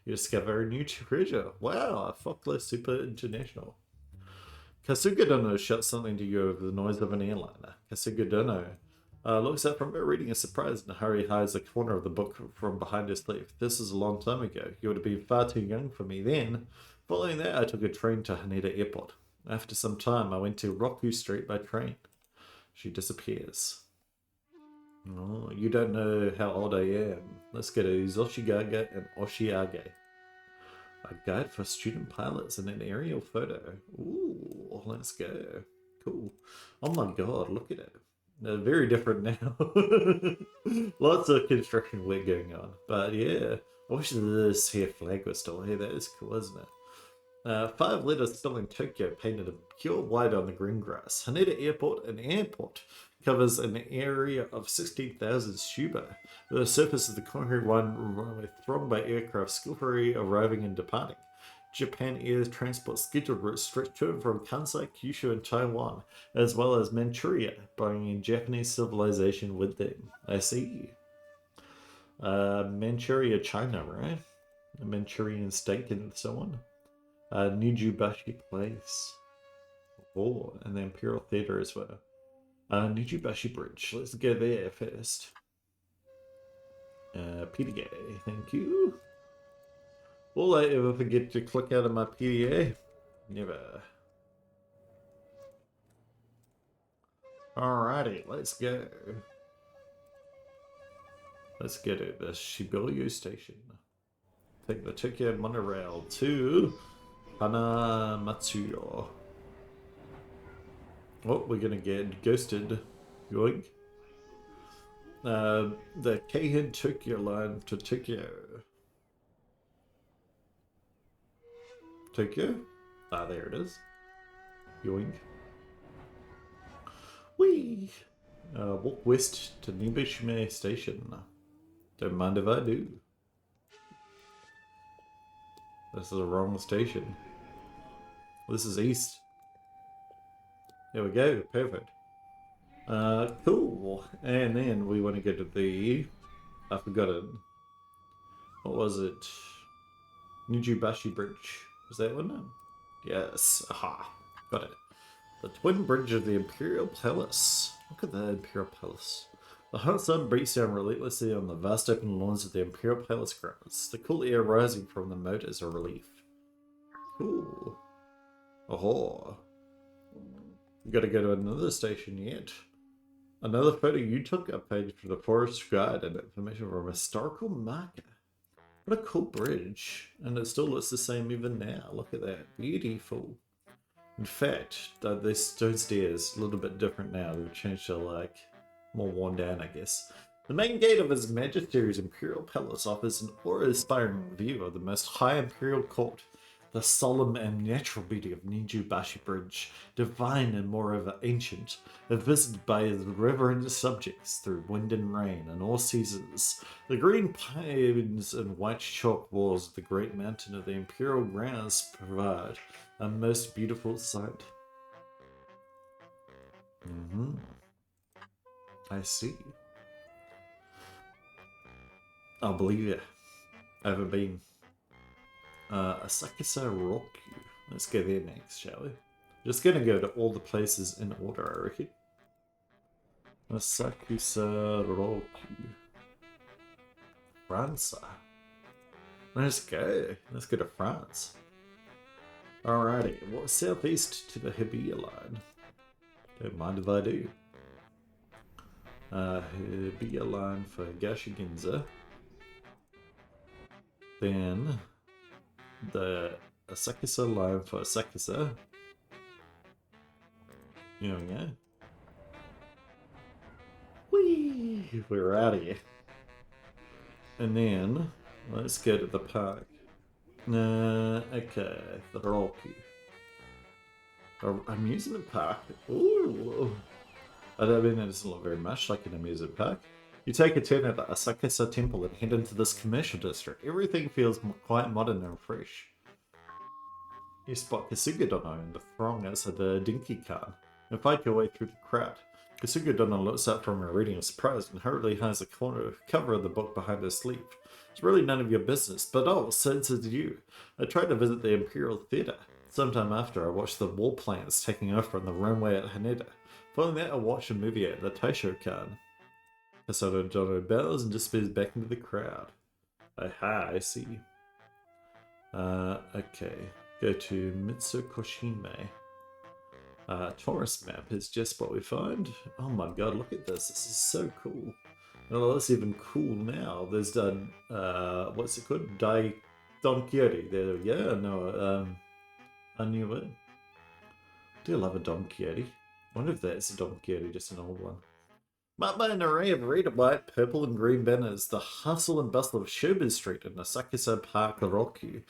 You discover a new treasure. Wow, a Focler Super International. Kasuga Dono shouts something to you over the noise of an airliner. Kasuga Dono looks up from her reading, is surprised, and Harry hides a corner of the book from behind his sleeve. This is a long time ago. You would have been far too young for me then. Following that, I took a train to Haneda Airport. After some time, I went to Roku Street by train. She disappears. Oh, you don't know how old I am. Let's go to Zoshigaga and Oshiage. A guide for student pilots and an aerial photo. Ooh, let's go. Cool. Oh my god, look at it. They're very different now. Lots of construction work going on. But yeah, I wish this here flag was still here. That is cool, isn't it? 5 letters still in Tokyo painted in pure white on the green grass. Haneda Airport, an airport, covers an area of 16,000 Shuba. The surface of the concrete runway thronged by aircraft skillfully arriving and departing. Japan Air transport scheduled routes stretch to and from Kansai, Kyushu, and Taiwan, as well as Manchuria, bringing Japanese civilization with them. I see. Manchuria, China, right? A Manchurian state and so on. Nijubashi Place. Oh, and the Imperial Theatre as well. Nijubashi Bridge. Let's go there first. PDA, thank you. Will I ever forget to click out of my PDA? Never. Alrighty, let's go. Let's go to the Shibuya station. Take the Tokyo monorail to Hanamatsuyo. Oh, we're gonna get ghosted. Yoink. The Keihin Tokyo line to Tokyo. Tokyo? Ah, there it is. Yoink. Whee! Walk west to Nibishime Station. Don't mind if I do. This is the wrong station. This is east. There we go, perfect. Cool. And then we want to go to the... I forgot it. What was it? Nijubashi Bridge. Was that one? Yes. Aha. Got it. The twin bridge of the Imperial Palace. Look at the Imperial Palace. The hot sun beats down relentlessly on the vast open lawns of the Imperial Palace grounds. The cool air rising from the moat is a relief. Cool. Oh. We gotta go to another station yet. Another photo you took, a page from the forest guide, and information from a historical marker. What a cool bridge. And it still looks the same even now. Look at that. Beautiful. In fact, the stone stairs a little bit different now. They've changed to like more worn down, I guess. The main gate of His Majesty's Imperial Palace offers an awe-inspiring view of the most high Imperial court. The solemn and natural beauty of Nijubashi Bridge, divine and moreover ancient, are visited by his reverent subjects through wind and rain and all seasons. The green pines and white chalk walls of the great mountain of the Imperial grounds provide a most beautiful sight. Mm-hmm. I see. I'll believe it. I haven't been. Asakisa Roku. Let's go there next, shall we? Just gonna go to all the places in order, I reckon. Asakusa Roku. France. Let's go. Let's go to France. Alrighty, well, southeast to the Hibiya line. Don't mind if I do. Hibiya line for Gashiginza. Then the Asakusa line for Asakusa. Here we go. Whee! We're out of here. And then, let's go to the park. Okay, the Roku. Amusement park. Ooh. I don't mean it doesn't look very much like an amusement park. You take a turn at the Asakusa Temple and head into this commercial district. Everything feels quite modern and fresh. You spot Kasuga Dono in the throng outside the Dinky Khan and fight your way through the crowd. Kasuga Dono looks up from her reading of surprise and hurriedly hides the cover of the book behind her sleeve. It's really none of your business, but oh, since it's you. I tried to visit the Imperial Theatre. Sometime after, I watched the wall plants taking over on the runway at Haneda. Following that, I watched a movie at the Taishokan. Kasuga Dono bows and disappears back into the crowd. Aha, I see. Okay. Go to Mitsukoshime. Tourist map is just what we find. Oh my god, look at this. This is so cool. Oh, that's even cool now. There's done, what's it called? Don Quixote. There we go. No, I knew it. Do love a Don Quixote. I wonder if that's a Don Quixote, just an old one. Marked by an array of red, white, purple, and green banners, the hustle and bustle of Shobin Street in Asakusa Park Roku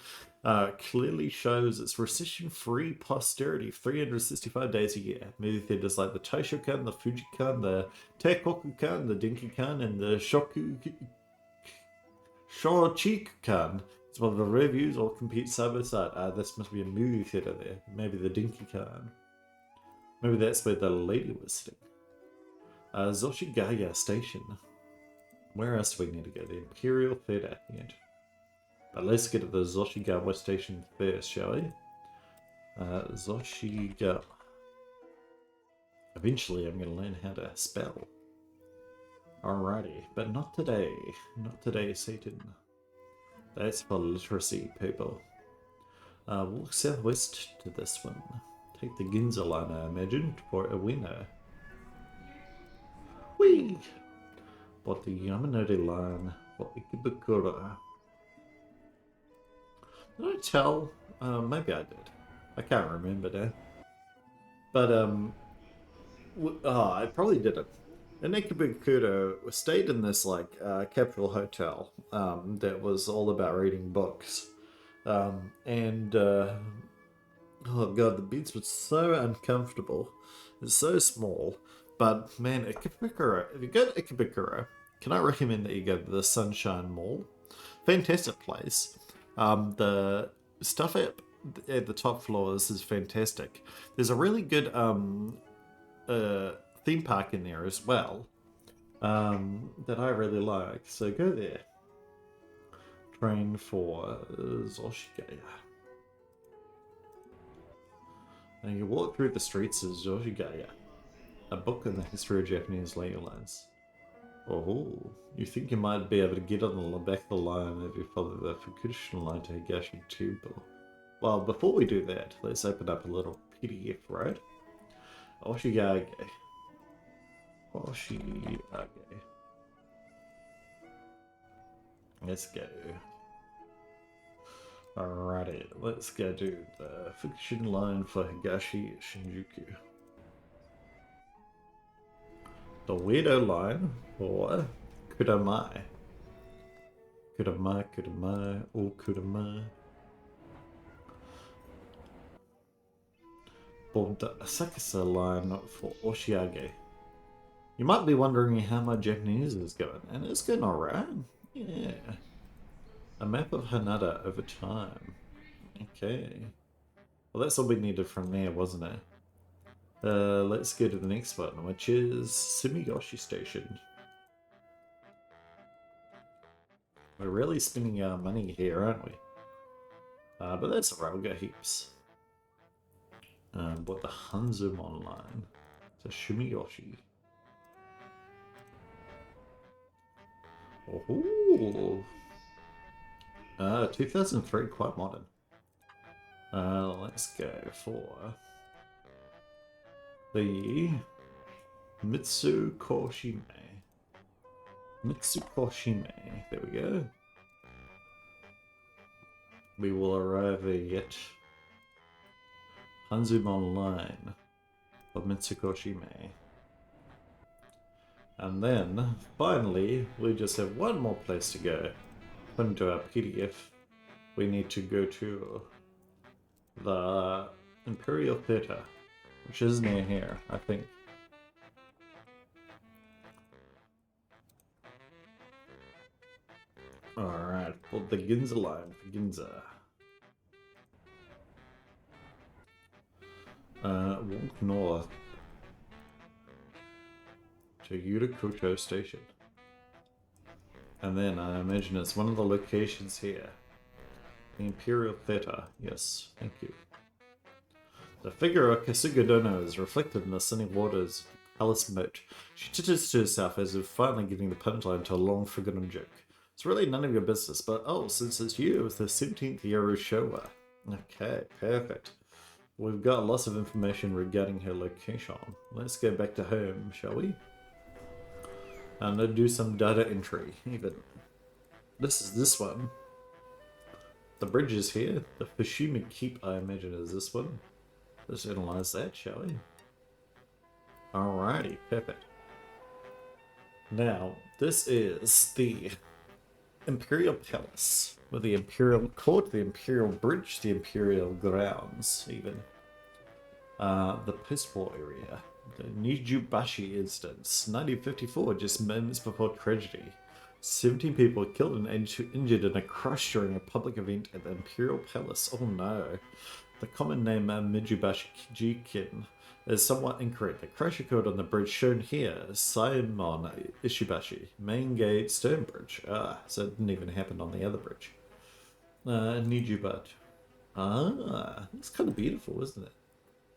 clearly shows its recession-free posterity 365 days a year. Movie theaters like the Taishokan, the Fujikan, the Teikokukan, the Dinkikan, and the Shochikan. It's one of the reviews all compete side by side. This must be a movie theater there. Maybe the Dinkikan. Maybe that's where the lady was sitting. Zoshigaya Station. Where else do we need to go? The Imperial Theatre at the end. But let's get to the Zoshigawa Station first, shall we? Zoshigawa. Eventually I'm going to learn how to spell. Alrighty, but not today. Not today, Satan. That's for literacy, people. Walk southwest to this one. Take the Ginza line, I imagine, for a winner. Whee! But the Yamanori line for Ikebukuro. Did I tell? Maybe I did. I can't remember now. But, I probably didn't. In Ikebukuro, we stayed in this, like, Capitol Hotel, that was all about reading books. Oh god, the beds were so uncomfortable. It's so small. But, man, Ikebukuro, if you go to Ikebukuro, can I recommend that you go to the Sunshine Mall? Fantastic place. The stuff at the top floors is fantastic. There's a really good theme park in there as well that I really like. So go there. Train for Zoshigaya. And you walk through the streets of Zoshigaya. A book in the history of Japanese lands. Oh, you think you might be able to get on the back of the line if you follow the Fukushima line to Higashi Temple. Well, before we do that, let's open up a little PDF, right? Oshigage. Oshigage. Let's go. Alrighty, let's go do the Fukushima line for Higashi Shinjuku. The Weirdo line for Kudamai. Kudamai, or Kudamai. For the Asakusa line for Oshiage. You might be wondering how my Japanese is going, and it's going alright. Yeah. A map of Hanada over time. Okay. Well, that's all we needed from there, wasn't it? Let's go to the next one, which is Sumiyoshi Station. We're really spending our money here, aren't we? But that's alright, we'll get heaps. Bought the Hanzumon line. So Sumiyoshi. Oh, 2003, quite modern. Let's go for the Mitsukoshime. Mitsukoshime. There we go. We will arrive at Hanzumon line of Mitsukoshime. And then, finally, we just have one more place to go. According to our PDF, we need to go to the Imperial Theatre, which is near here, I think. Alright, well, the Ginza line for Ginza. Walk north to Yurakucho Station. And then I imagine it's one of the locations here. The Imperial Theatre. Yes, thank you. The figure of Kasuga Dono is reflected in the sunny waters of the palace moat. She titters to herself as if finally giving the punchline to a long forgotten joke. It's really none of your business, but oh, since it's you, it was the 17th year of Showa. Okay, perfect. We've got lots of information regarding her location. Let's go back to home, shall we? And do some data entry, even. This is this one. The bridge is here. The Fushimi Keep, I imagine, is this one. Let's analyze that, shall we? Alrighty, perfect. Now, this is the Imperial Palace, with the Imperial Court, the Imperial Bridge, the Imperial Grounds, even. The post-war area. The Nijubashi instance, 1954, just moments before tragedy. 17 people were killed and injured in a crush during a public event at the Imperial Palace. Oh no. The common name Mijubashi Jikin is somewhat incorrect. The crash occurred on the bridge shown here, Saimon Ishibashi, main gate stone bridge. So it didn't even happen on the other bridge. Nijubat. It's kind of beautiful, isn't it?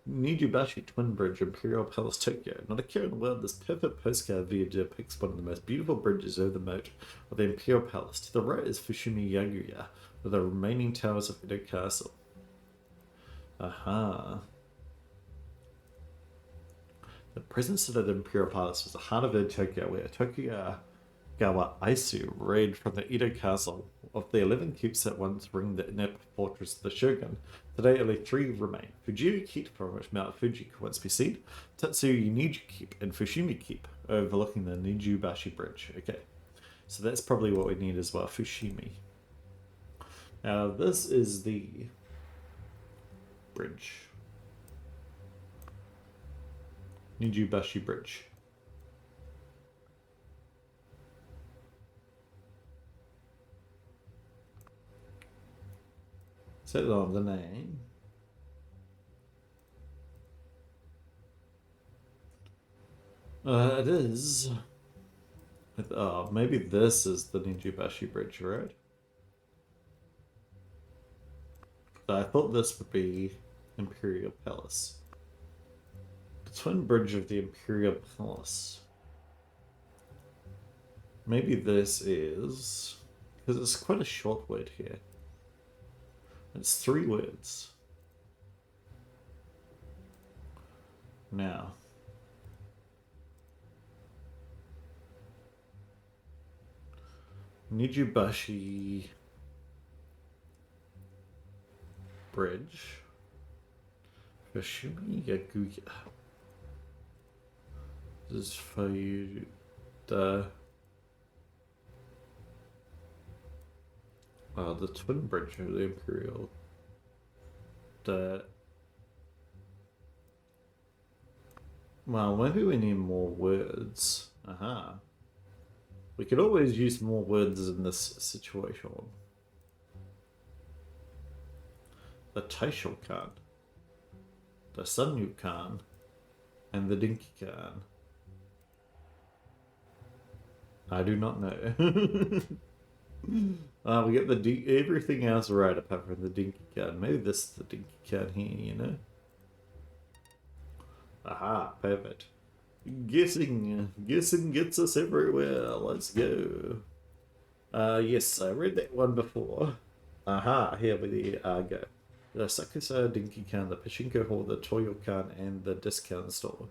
Nijubashi Twin Bridge, Imperial Palace, Tokyo. Not a care in the world, this perfect postcard view depicts one of the most beautiful bridges over the moat of the Imperial Palace. To the right is Fushimi Yaguya, with the remaining towers of Edo Castle. Aha. The present city of the Imperial Palace was the heart of Tokyo, where Tokugawa Aisu raided from the Edo Castle. Of the 11 keeps that once ringed the inner fortress of the Shogun, today only 3 remain. Fujiu Keep, from which Mount Fuji could once be seen, Tatsuyu Niju Keep, and Fushimi Keep, overlooking the Nijubashi Bridge. Okay, so that's probably what we need as well, Fushimi. Now, this is the bridge. Nijubashi Bridge. Set on the name. It is. Oh, maybe this is the Nijubashi Bridge, right? I thought this would be Imperial Palace. The twin bridge of the Imperial Palace. Maybe this is... because it's quite a short word here. It's 3 words. Now. Nijubashi Bridge. Fushimi Yaguya. This is for you. The twin bridge of the Imperial. Well, maybe we need more words. Aha. We could always use more words in this situation. The Taisho Khan. The Sunyu Khan. And the Dinky Khan. I do not know. We get everything else right apart from the Dinky Khan. Maybe this is the Dinky Khan here, you know? Aha, perfect. Guessing gets us everywhere. Let's go. Yes, I read that one before. Aha, here we go. The Sakusa Dinky Khan, the Pachinko Hall, the Toyokan, and the discount store.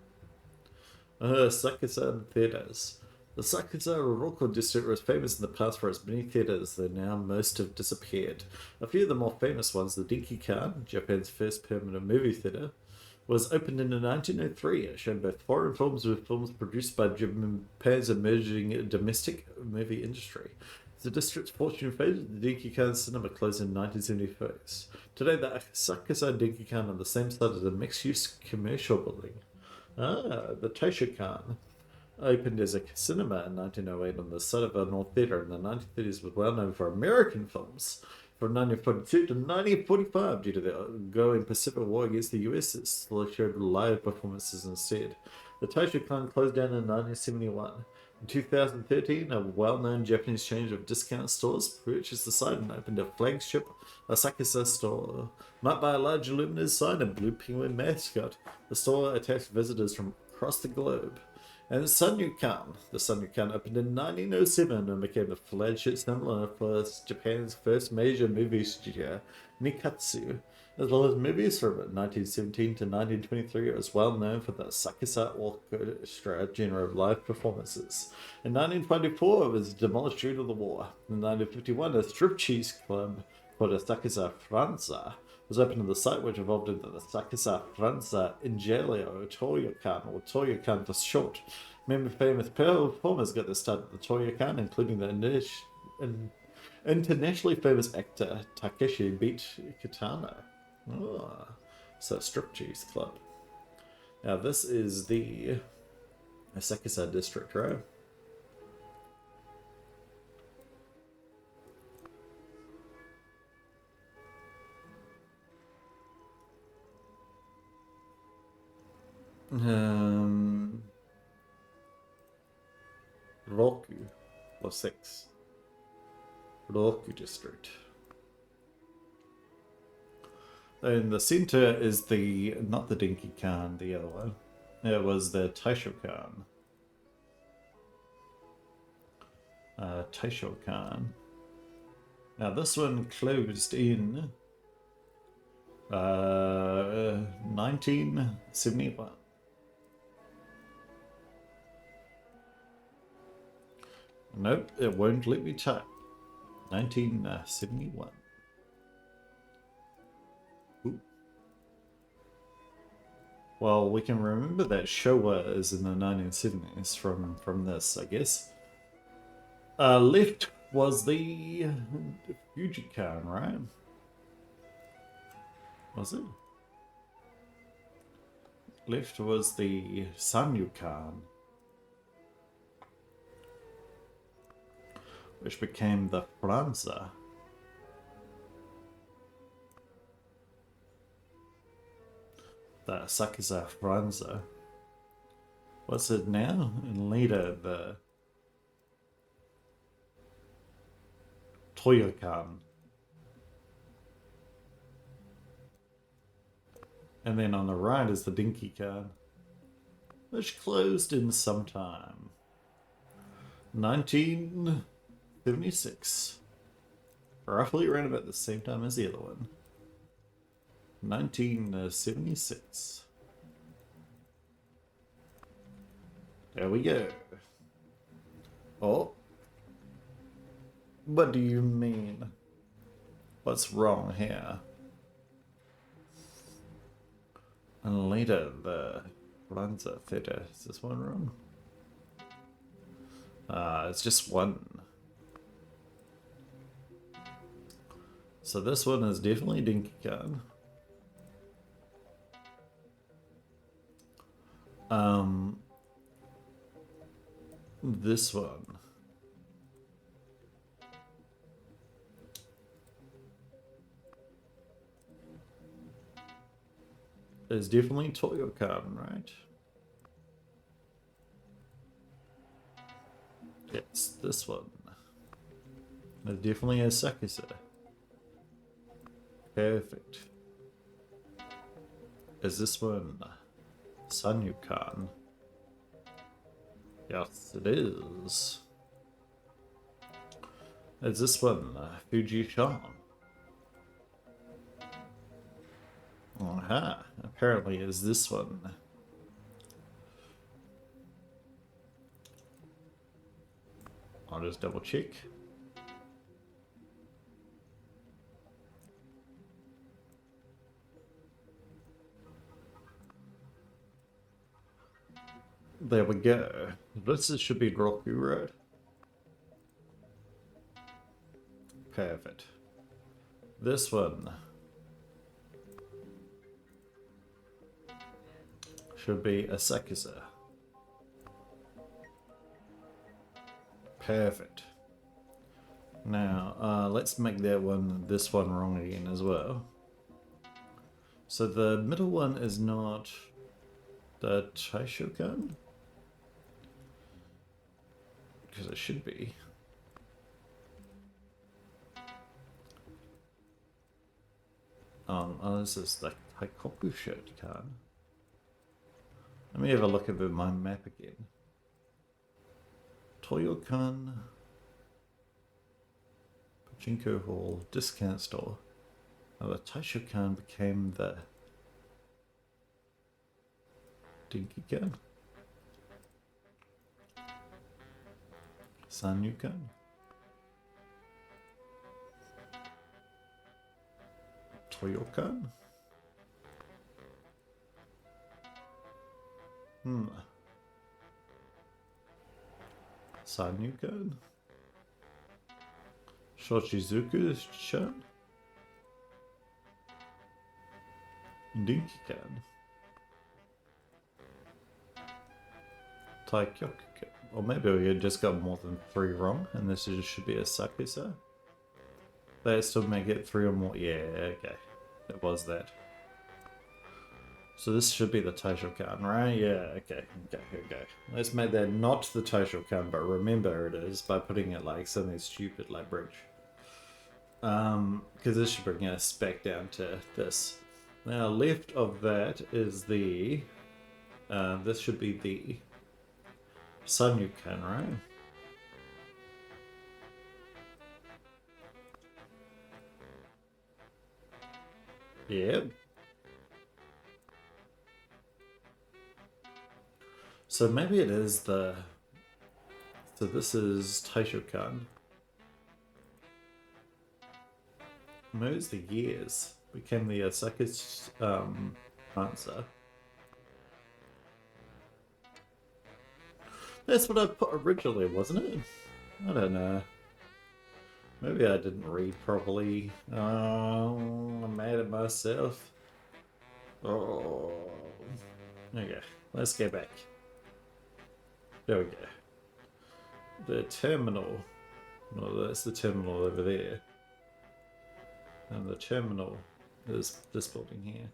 Sakusa Theaters. The Sakusa Roko district was famous in the past for its many theaters, though now most have disappeared. A few of the more famous ones, the Dinky Khan, Japan's first permanent movie theater, was opened in 1903. It showed both foreign films with films produced by Japan's emerging domestic movie industry. The district's fortune faded. The Dinky Khan cinema closed in 1976. Today, the Sakusa Dinky Khan on the same site as a mixed-use commercial building. The Taisha Khan opened as a cinema in 1908 on the site of an old theatre in the 1930s, was well known for American films. From 1942 to 1945, due to the ongoing Pacific War against the US, it still showed live performances instead. The Taisha Khan closed down in 1971. In 2013, a well-known Japanese chain of discount stores purchased the site and opened a flagship Asakusa store. Marked by a large luminous sign and blue penguin mascot, the store attracts visitors from across the globe. And the Sanyu Khan opened in 1907 and became the flagship symbol for Japan's first major movie studio, Nikatsu. As well as movies from 1917 to 1923, it was well known for the Sakusa Orchestra genre of live performances. In 1924, it was demolished due to the war. In 1951, a striptease club called the Sakusa Franza was opened on the site, which evolved into the Sakusa Franza Ingelio Toyokan, or Toyokan for short. Many famous performers got their start at the Toyokan, including the internationally famous actor Takeshi Beat Kitano. Oh, so striptease club. Now this is the Asakusa district, right? Roku, or 6. Roku district. And the center is not the Dinky Khan, the other one. It was the Taisho Khan. Taisho Khan. Now this one closed in 1971. Nope, it won't let me type. 1971. Ooh. Well, we can remember that Showa is in the 1970s from this, I guess. Left was the Fuji Khan, right? Was it? Left was the Sanyu Khan, which became the Franza. The Sakusa Franza. What's it now? And later, the Toyokan. And then on the right is the Dinky Khan, which closed in some time. 1976. Roughly around about the same time as the other one. 1976. There we go. Oh. What do you mean? What's wrong here? And later, the Lanza Theta. Is this one wrong? It's just one. So this one is definitely Dinky Khan. This one. Is definitely Toyokan, right? It's this one. It definitely has Sakusa. Perfect. Is this one Sanyukan? Yes, it is. Is this one Fuji-chan? Aha, apparently is this one. I'll just double check. There we go. This should be Roku Road. Perfect. This one should be Asakusa. Perfect. Now, let's make that one, this one wrong again as well. So the middle one is not the Taishokan? Because it should be. Oh, this is the Taikoku Shokan. Let me have a look at my map again. Toyokan, Pachinko Hall, Discount Store. Oh, the Taishokan became the Dinkikan? Sanyukan? Toyokan? Sanyukan? Shochizuku-chan? Dinkikan? Taikyoku? Or maybe we just got more than 3 wrong, and this should be a Sakusa. They still make it 3 or more. Yeah, okay. It was that. So this should be the Taishokan, right? Yeah, okay. Okay. Let's make that not the Taishokan, but remember it is by putting it like something stupid like bridge. Because this should bring us back down to this. Now, left of that is the... this should be the Sanyukan, right? Yep. So maybe it is the... So this is Taishokan. Maybe it's the years. Became the Osaka's answer. That's what I put originally, wasn't it? I don't know. Maybe I didn't read properly. Oh, I'm mad at myself. Oh. Okay, let's get back. There we go. The terminal. No, that's the terminal over there. And the terminal is this building here.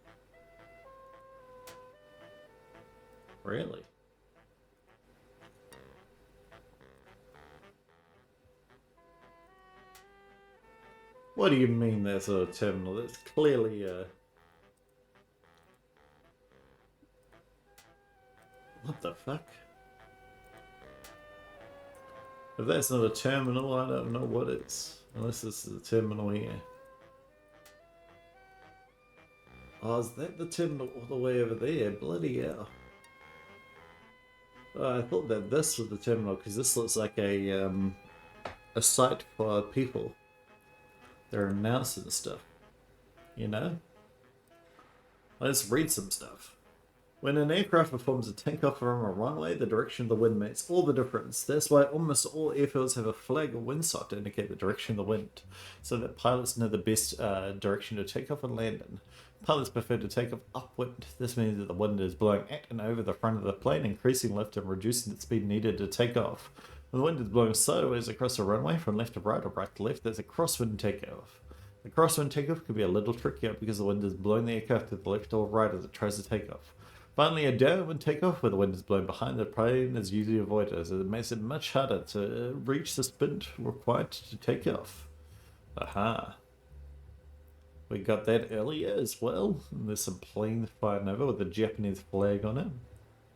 Really? What do you mean there's a terminal? That's clearly a... What the fuck? If that's not a terminal, I don't know what is. Unless this is a terminal here. Oh, is that the terminal all the way over there? Bloody hell. Oh, I thought that this was the terminal because this looks like a site for people. They're announcing stuff. You know? Let's read some stuff. When an aircraft performs a takeoff from a runway, the direction of the wind makes all the difference. That's why almost all airfields have a flag or windsock to indicate the direction of the wind, so that pilots know the best direction to take off and land in. Pilots prefer to take off upwind. This means that the wind is blowing at and over the front of the plane, increasing lift and reducing the speed needed to take off. When the wind is blowing sideways across a runway from left to right or right to left, there's a crosswind takeoff. The crosswind takeoff could be a little trickier because the wind is blowing the aircraft to the left or right as it tries to take off. Finally, a down and take off where the wind is blowing behind the plane is usually avoided, as it makes it much harder to reach the sprint required to take off. Aha. We got that earlier as well. And there's some planes flying over with a Japanese flag on it.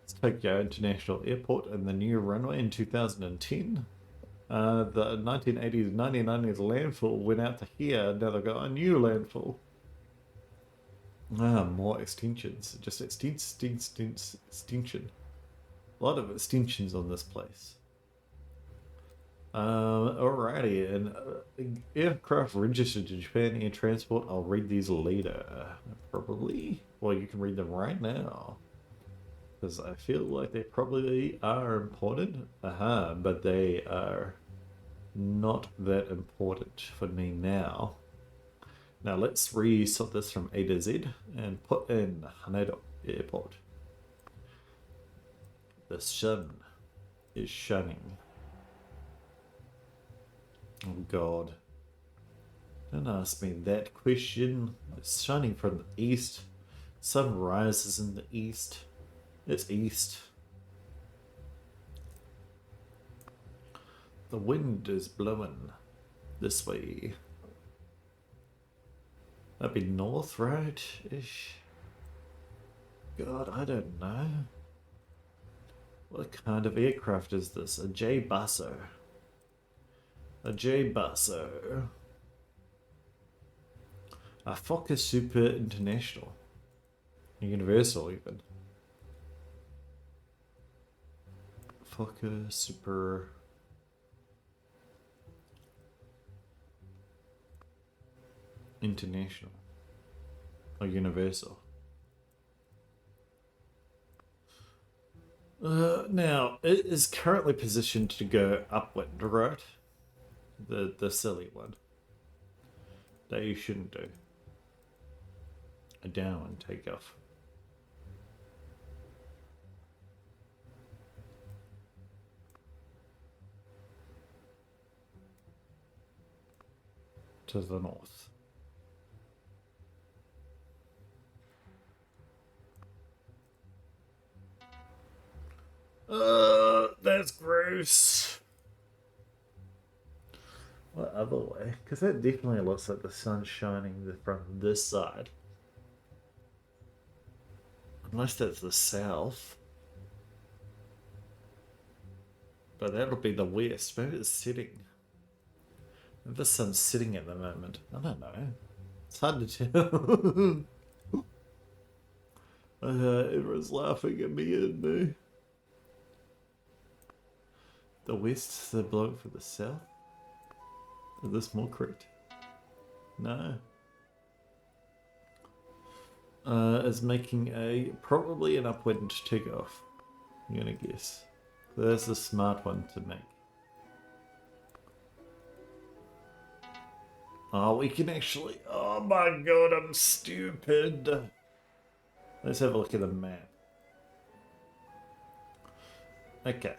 It's Tokyo International Airport and the new runway in 2010. The 1980s, 1990s landfall went out to here. Now they've got a new landfall. Ah, more extensions. Just extension. A lot of extensions on this place. Alrighty, and aircraft registered to Japan Air Transport. I'll read these later, probably. Well, you can read them right now, because I feel like they probably are important. Aha, but they are not that important for me now. Now let's resort this from A to Z and put in Haneda Airport. The sun is shining. Oh God. Don't ask me that question. It's shining from the east. Sun rises in the east. It's east. The wind is blowing this way. That'd be north, right? Ish. God, I don't know. What kind of aircraft is this? A J Basso. A J Basso. A Fokker Super International. Universal, even. Fokker Super. International. Or Universal. Now, it is currently positioned to go upwind, right? The silly one. That you shouldn't do. A down and take off. To the north. That's gross. What other way? Because that definitely looks like the sun's shining from this side. Unless that's the south. But that'll be the west. Maybe it's setting. Maybe the sun's setting at the moment. I don't know. It's hard to tell. Everyone's laughing at me and me. The west, they're blowing for the south? Is this more correct? No. Is making probably an upwind takeoff. I'm gonna guess. That's a smart one to make. Oh, we can actually. Oh my god, I'm stupid. Let's have a look at the map. Okay.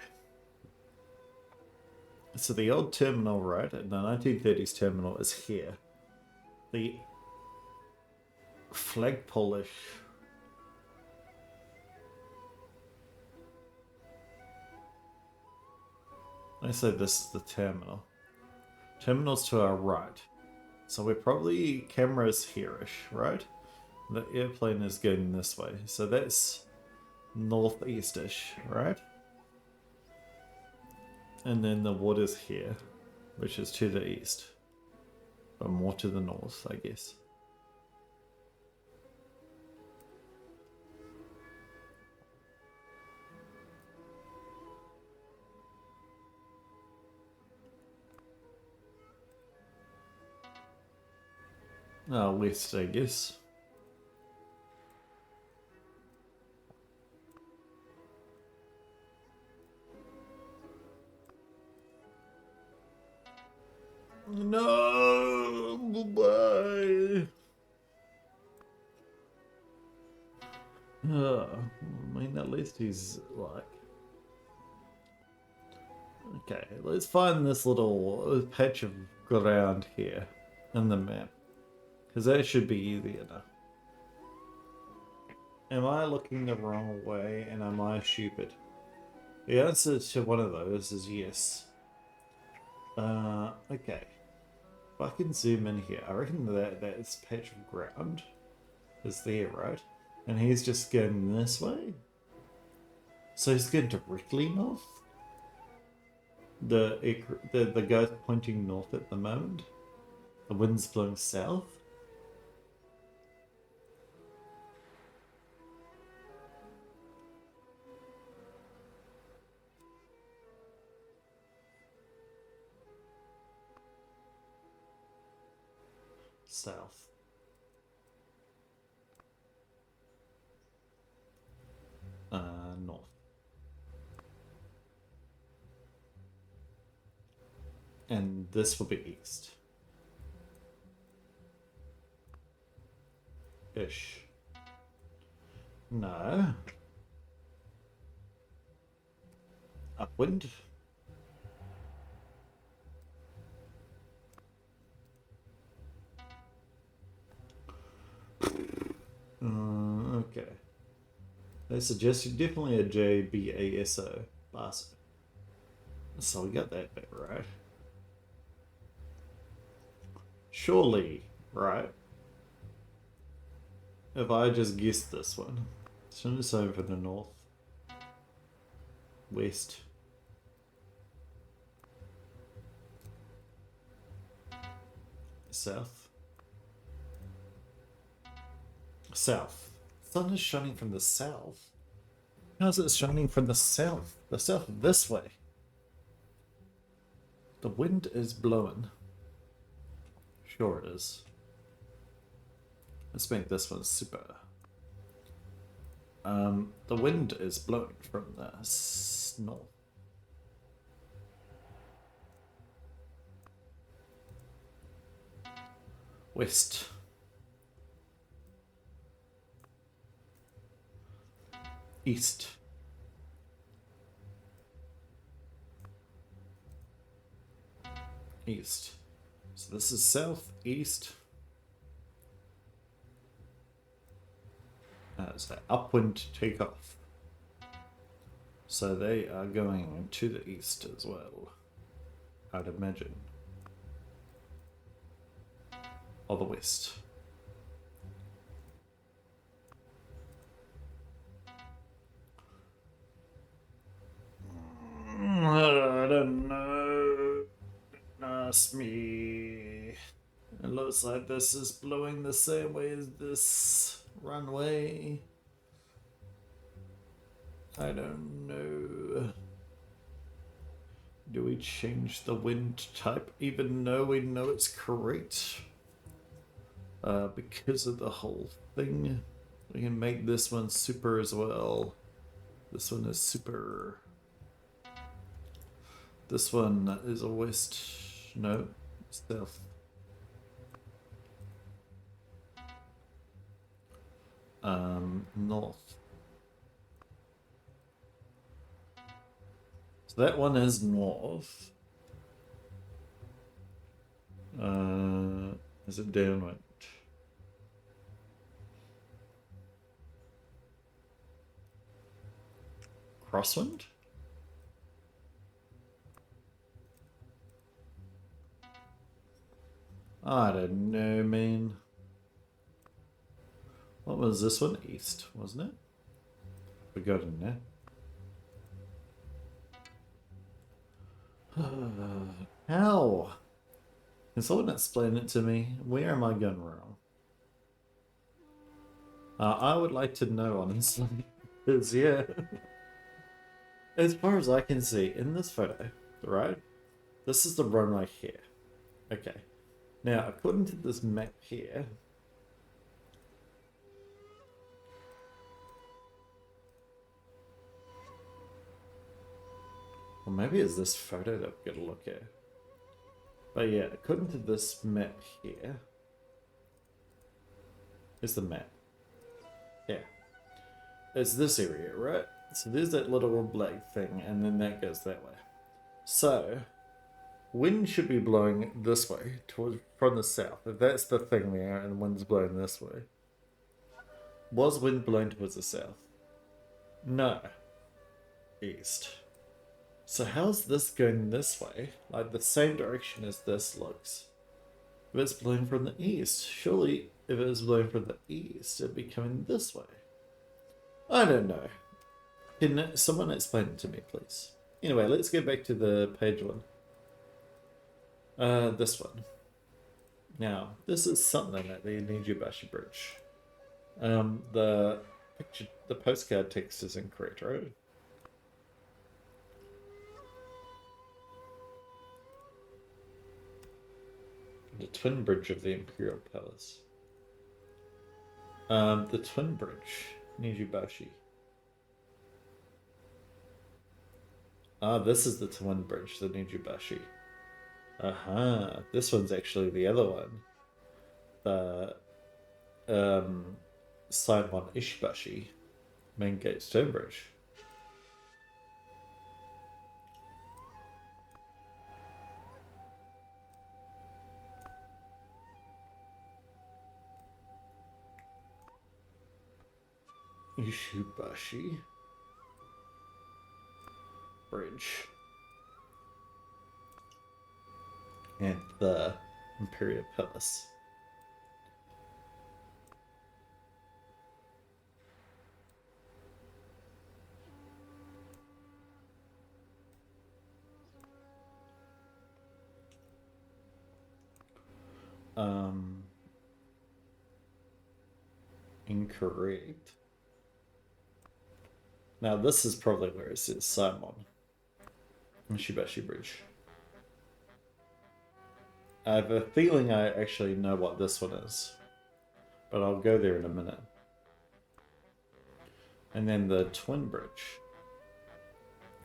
So the old terminal, right, the 1930s terminal is here. The flagpole-ish. I say this is the terminal. Terminal's to our right. So we're probably cameras here-ish, right? The airplane is going this way. So that's northeast-ish, right? And then the water's here, which is to the east. But more to the north, I guess. West, I guess. No, bye. I mean, at least he's like. Okay, let's find this little patch of ground here in the map. Because that should be easy enough. Am I looking the wrong way and am I stupid? The answer to one of those is yes. Okay. If I can zoom in here, I reckon that patch of ground is there, right? And he's just going this way? So he's going directly north? The guy's pointing north at the moment? The wind's blowing south? South. North. And this will be east. Ish. No. Upwind. Okay. They suggested definitely a JBASO. Basso. So we got that bit right. Surely, right? If I just guessed this one. Shouldn't it's over the north. West. South. South. Sun is shining from the south. How's it shining from the south? The south this way. The wind is blowing. Sure it is. Let's make this one super. The wind is blowing from the north. West. East. East. So this is south, east. As an upwind takeoff. So they are going to the east as well, I'd imagine. Or the west. I don't know. Ask me. It looks like this is blowing the same way as this runway. I don't know. Do we change the wind type even though we know it's correct? Because of the whole thing. We can make this one super as well. This one is super. This one is a west. No, south. North. So that one is north. Is it downwind? Crosswind? I don't know, man. What was this one? East, wasn't it? We got in there. How? Can someone explain it to me? Where am I going wrong? I would like to know, honestly. Because, yeah. As far as I can see in this photo, right? This is the runway here. Okay. Now, according to this map here, or maybe it's this photo that we're going to look at. But yeah, according to this map here, is the map. Yeah. It's this area, right? So there's that little black thing, and then that goes that way. So, wind should be blowing this way, from the south. If that's the thing there, and the wind's blowing this way. Was wind blowing towards the south? No. East. So how's this going this way? Like the same direction as this looks. If it's blowing from the east, surely if it was blowing from the east, it'd be coming this way. I don't know. Can someone explain it to me, please? Anyway, let's get back to the page one. This one. Now, this is something at the Nijubashi Bridge. The picture, the postcard text is incorrect, right? The twin bridge of the Imperial Palace. The twin bridge, Nijubashi. Ah, this is the twin bridge, the Nijubashi. Aha, this one's actually the other one. The Simon Ishibashi, main gate stone bridge. Ishibashi Bridge. And the Imperial Palace. Incorrect. Now this is probably where it says Simon. Ishibashi Bridge. I have a feeling I actually know what this one is, but I'll go there in a minute. And then the twin bridge.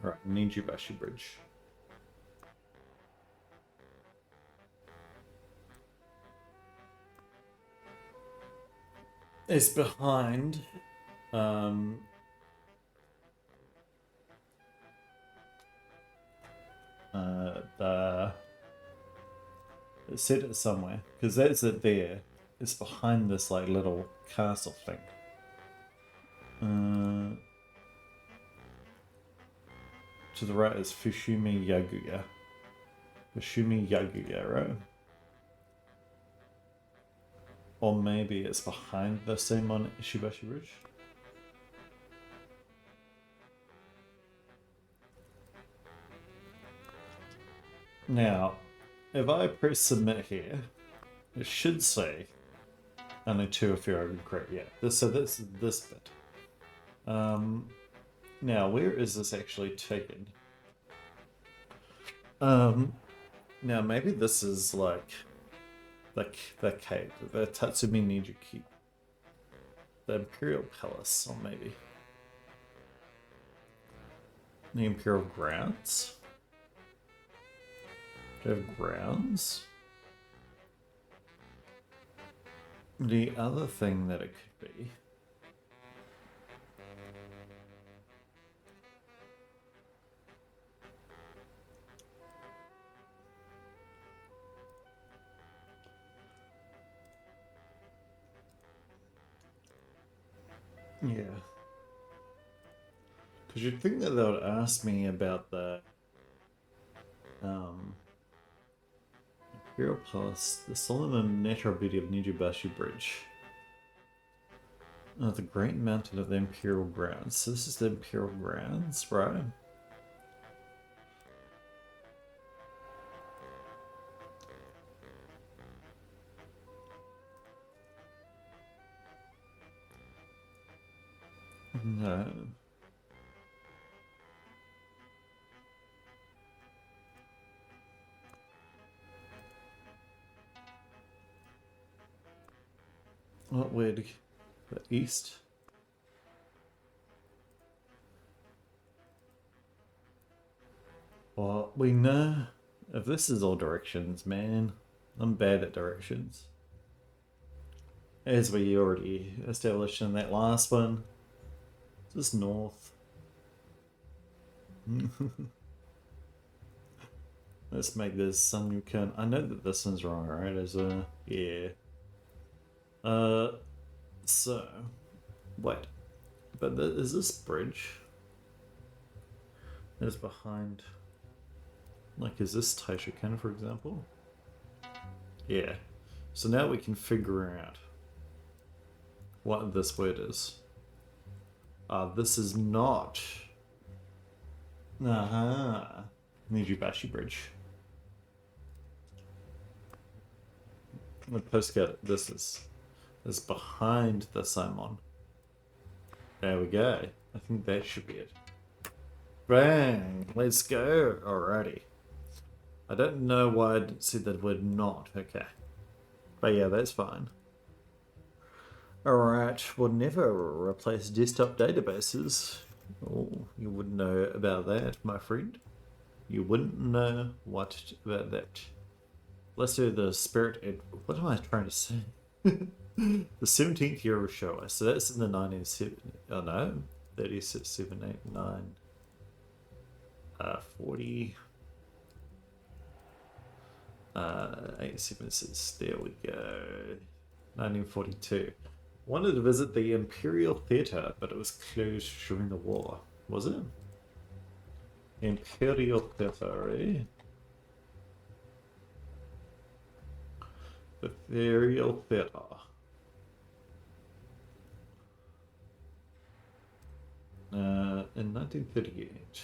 Right, Nijubashi Bridge. It's behind it said it somewhere because that's it there. It's behind this like little castle thing. To the right is Fushimi Yaguya. Fushimi Yaguya, right? Or maybe it's behind the Simon Ishibashi Bridge. Now, if I press submit here, it should say only 2 if you're incorrect. Yeah, so this is this bit. Now, where is this actually taken? Now maybe this is like the cave, the Tatsumi Nijuki, the Imperial Palace, or maybe the Imperial Grounds. Do you have grounds? The other thing that it could be yeah. Because you'd think that they would ask me about the Imperial Palace, the solemn and natural beauty of Nijubashi Bridge. The Great Mountain of the Imperial Grounds. So this is the Imperial Grounds, right? No. What would the east? Well, we know if this is all directions, man. I'm bad at directions. As we already established in that last one. This is north. Let's make this Sanyukan. I know that this one's wrong, right? As a yeah. So Wait, but is this bridge? Is behind... Like, is this Taishokan, for example? Yeah. So now we can figure out what this word is. This is not... Nijibashi Bridge. The postcard, this is behind the Simon. There we go. I think that should be it. Bang! Let's go! Alrighty. I don't know why I said that word not. Okay. But yeah, that's fine. Alright, we'll never replace desktop databases. Oh, you wouldn't know about that, my friend. You wouldn't know what about that. Let's do the spirit... What am I trying to say? The 17th year of Showa. So that's in the 1970... Oh no. 36, 7, 8, 9... 40... 876. There we go. 1942. Wanted to visit the Imperial Theatre, but it was closed during the war. Was it? Imperial Theatre, eh? The Imperial Theatre. In 1938.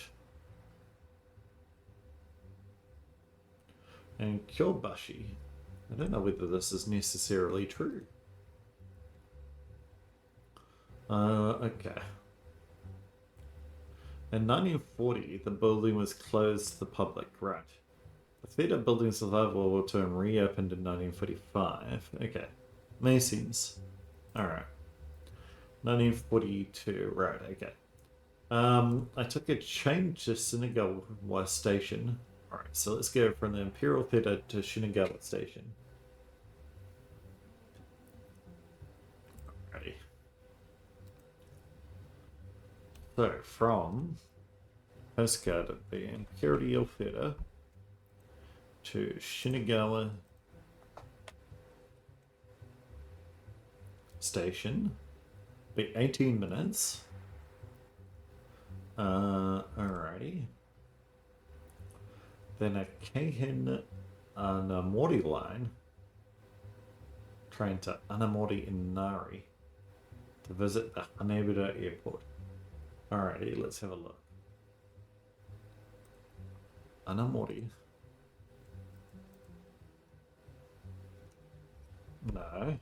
And Kyobashi. I don't know whether this is necessarily true. Okay. In 1940, the building was closed to the public, right? The theatre building survived World War II and reopened in 1945. Okay. Makes sense. Alright. 1942, right, okay. I took a train to Shinagawa Station. Alright, so let's go from the Imperial Theatre to Shinagawa Station. Alrighty. So, from postcard of the Imperial Theatre to Shinagawa Station, be 18 minutes. Alrighty. Then a Keihin Anamori line, train to Anamori Inari to visit the Hanebura Airport. Alrighty, let's have a look. Anamori. No.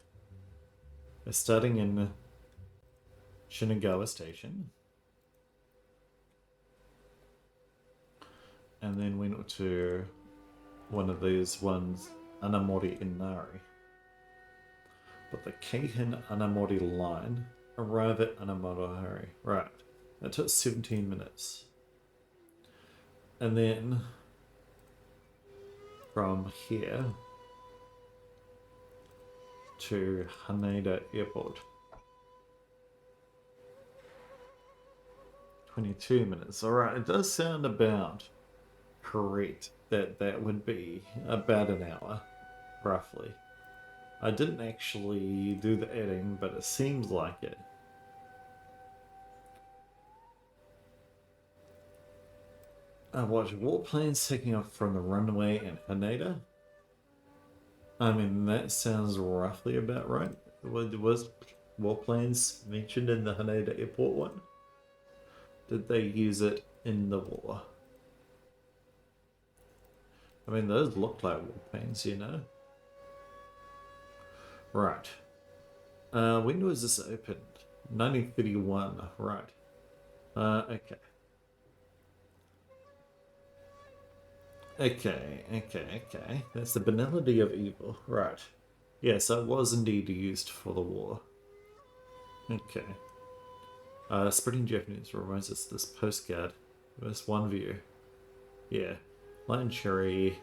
We're starting in Shinagawa Station. And then went to one of these ones, Anamori Inari. But the Keihin Anamori line arrived at Anamori. Right. That took 17 minutes. And then from here to Haneda Airport. 22 minutes. Alright, it does sound about correct that would be about an hour, roughly. I didn't actually do the adding, but it seems like it. Watch warplanes taking off from the runway in Haneda. I mean, that sounds roughly about right. Was warplanes mentioned in the Haneda Airport one? Did they use it in the war? I mean, those look like warplanes, you know? Right. When was this opened? 1931, right. Okay. Okay. That's the banality of evil. Right. Yes, it was indeed used for the war. Okay. Spreading Japanese reminds us this postcard. There's one view. Yeah. Lion cherry.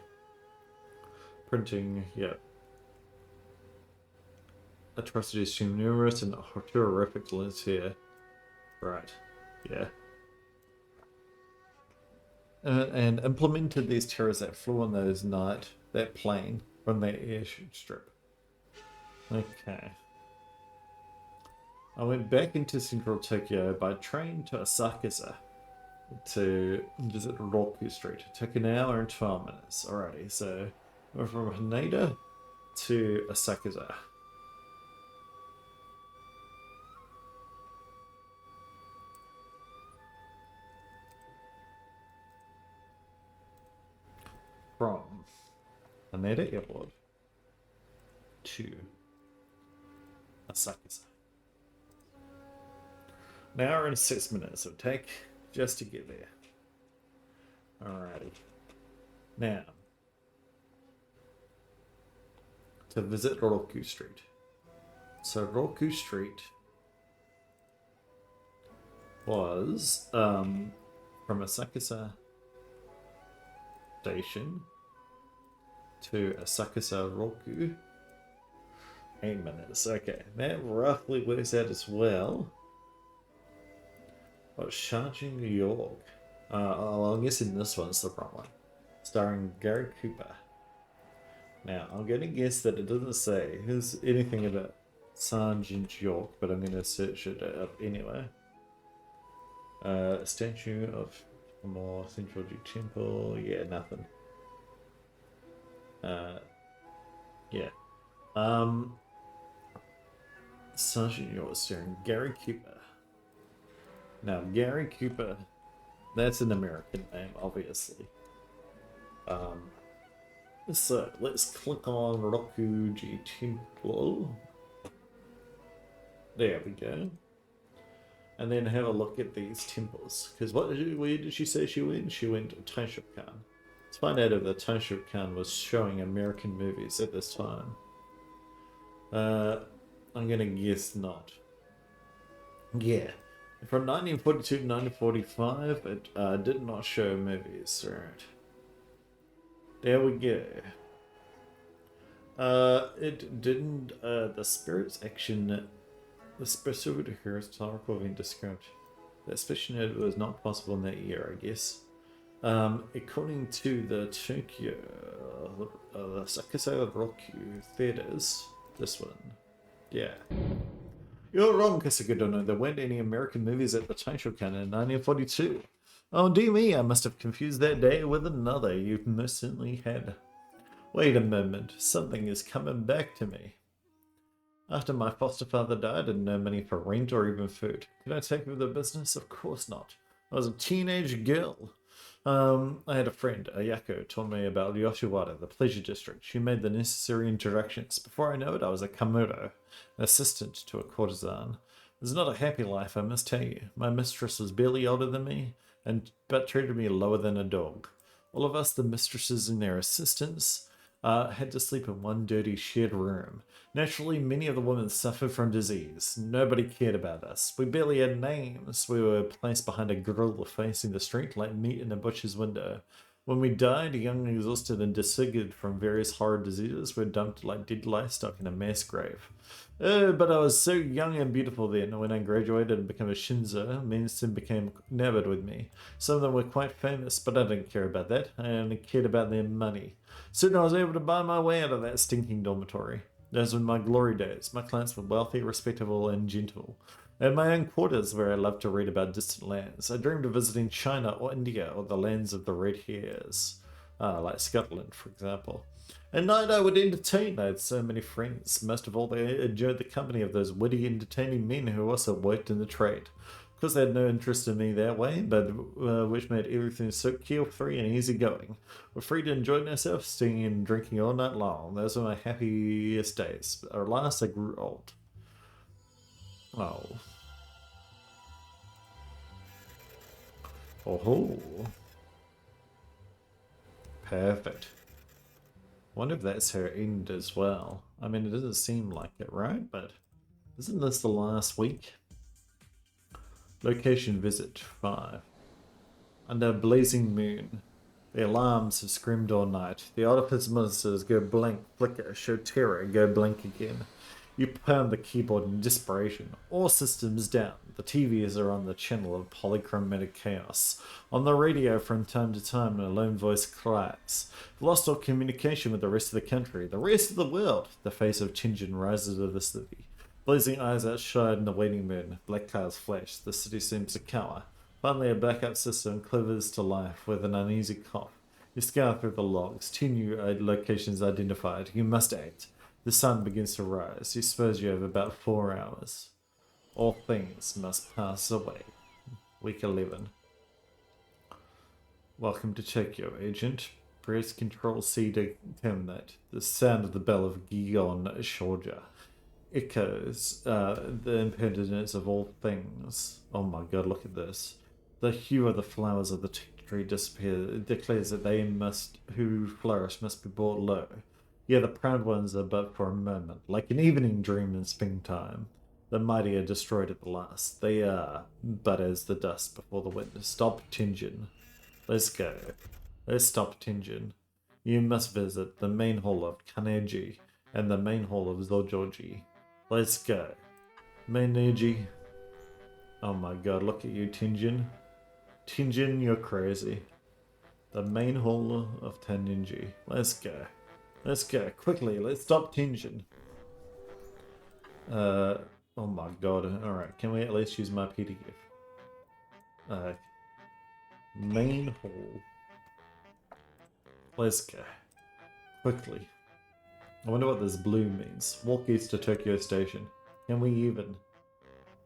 Printing, yeah. Atrocities too numerous and horrific links here. Right. Yeah. And implemented these terrors that flew on that plane from that airstrip. Okay. I went back into central Tokyo by train to Asakusa to visit Roku Street. It took an hour and 12 minutes. Alrighty, so we're from Haneda to Asakusa. From Haneda Airport to Asakusa. An hour and 6 minutes it would take just to get there. Alrighty. Now, to visit Roku Street. So Roku Street was from Asakusa Station to Asakusa Roku. 8 minutes. Okay, that roughly works out as well. Oh, Sharjah, New York. I'm guessing this one's the wrong one. Starring Gary Cooper. Now, I'm going to guess that it doesn't say anything about Sergeant York, but I'm going to search it up anyway. Statue of more Central G Temple. Yeah, nothing. Yeah. Sergeant York starring Gary Cooper. Now, Gary Cooper, that's an American name, obviously. So, let's click on Roku G Temple. There we go. And then have a look at these temples. Because where did she say she went? She went to Taishokan. Let's find out if the Taishokan was showing American movies at this time. I'm gonna guess not. Yeah. From 1942 to 1945, it did not show movies. Right. There we go. It didn't, the Spirit's action, the specific historical event described. That special note was not possible in that year, I guess. According to the Tokyo, the Asakusa Roku theaters, this one. Yeah. You're wrong, Kasakudono. There weren't any American movies at the Taishokan in 1942. Oh, dear me, I must have confused that day with another. You most certainly had. Wait a moment, something is coming back to me. After my foster father died, I had no money for rent or even food. Could I take over the business? Of course not. I was a teenage girl. I had a friend, Ayako, told me about Yoshiwara, the pleasure district. She made the necessary introductions. Before I know it, I was a kamoto, an assistant to a courtesan. It was not a happy life, I must tell you. My mistress was barely older than me, but treated me lower than a dog. All of us, the mistresses and their assistants, had to sleep in one dirty shared room. Naturally, many of the women suffered from disease. Nobody cared about us. We barely had names. We were placed behind a grill facing the street like meat in a butcher's window. When we died, young, exhausted, and disfigured from various horrid diseases, we were dumped like dead livestock in a mass grave. But I was so young and beautiful then. When I graduated and became a Shinzo, men soon became enamored with me. Some of them were quite famous, but I didn't care about that. I only cared about their money. Soon I was able to buy my way out of that stinking dormitory. Those were my glory days. My clients were wealthy, respectable, and gentle. I had my own quarters where I loved to read about distant lands. I dreamed of visiting China or India or the lands of the red hairs, like Scotland, for example. At night I would entertain. I had so many friends. Most of all, they enjoyed the company of those witty, entertaining men who also worked in the trade. Of course, they had no interest in me that way, but which made everything so carefree and easygoing. We're free to enjoy ourselves, singing and drinking all night long. Those were my happiest days. But at last, I grew old. Oh. Oh. Perfect. Wonder if that's her end as well. I mean, it doesn't seem like it, right? But isn't this the last week? Location visit 5. Under a blazing moon. The alarms have screamed all night. The office monitors go blank, flicker, show terror, go blank again. You pound the keyboard in desperation. All systems down. The TVs are on the channel of polychromatic chaos. On the radio from time to time, a lone voice cries. Lost all communication with the rest of the country, the rest of the world. The face of Chinjin rises over the city. Blazing eyes outshine the waning moon. Black clouds flash. The city seems to cower. Finally, a backup system quivers to life with an uneasy cough. You scour through the logs. 2 new locations identified. You must act. The sun begins to rise. You suppose you have about 4 hours. All things must pass away. Week 11. Welcome to Tokyo, Agent. Press Control C to terminate. The sound of the bell of Gion Shoja echoes the impertinence of all things. Oh my god, look at this. The hue of the flowers of the tree disappears. It declares that they who flourish must be brought low. Yeah, the proud ones are but for a moment, like an evening dream in springtime. The mighty are destroyed at the last. They are but as the dust before the wind. Stop Tenjin. Let's go. Let's stop Tenjin. You must visit the main hall of Kaneji and the main hall of Zojoji. Let's go. Maineji. Oh my god, look at you, Tenjin. Tenjin, you're crazy. The main hall of Taninji. Let's go. Let's go. Quickly, let's stop Tenjin. Oh my god. Alright, can we at least use my PDF? Main hall. Let's go. Quickly. I wonder what this blue means. Walk east to Tokyo Station. Can we even?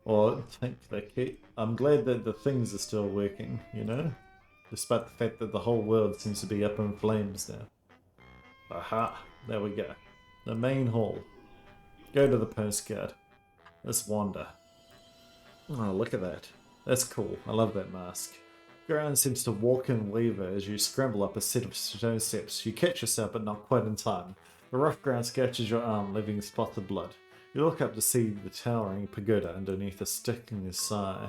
Or think the key. I'm glad that the things are still working, you know? Despite the fact that the whole world seems to be up in flames now. Aha! There we go. The main hall. Go to the postcard. Let's wander. Oh, look at that. That's cool. I love that mask. Ground seems to walk and waver as you scramble up a set of stone steps. You catch yourself, but not quite in time. The rough ground scratches your arm, leaving spots of blood. You look up to see the towering pagoda underneath a sticking sigh.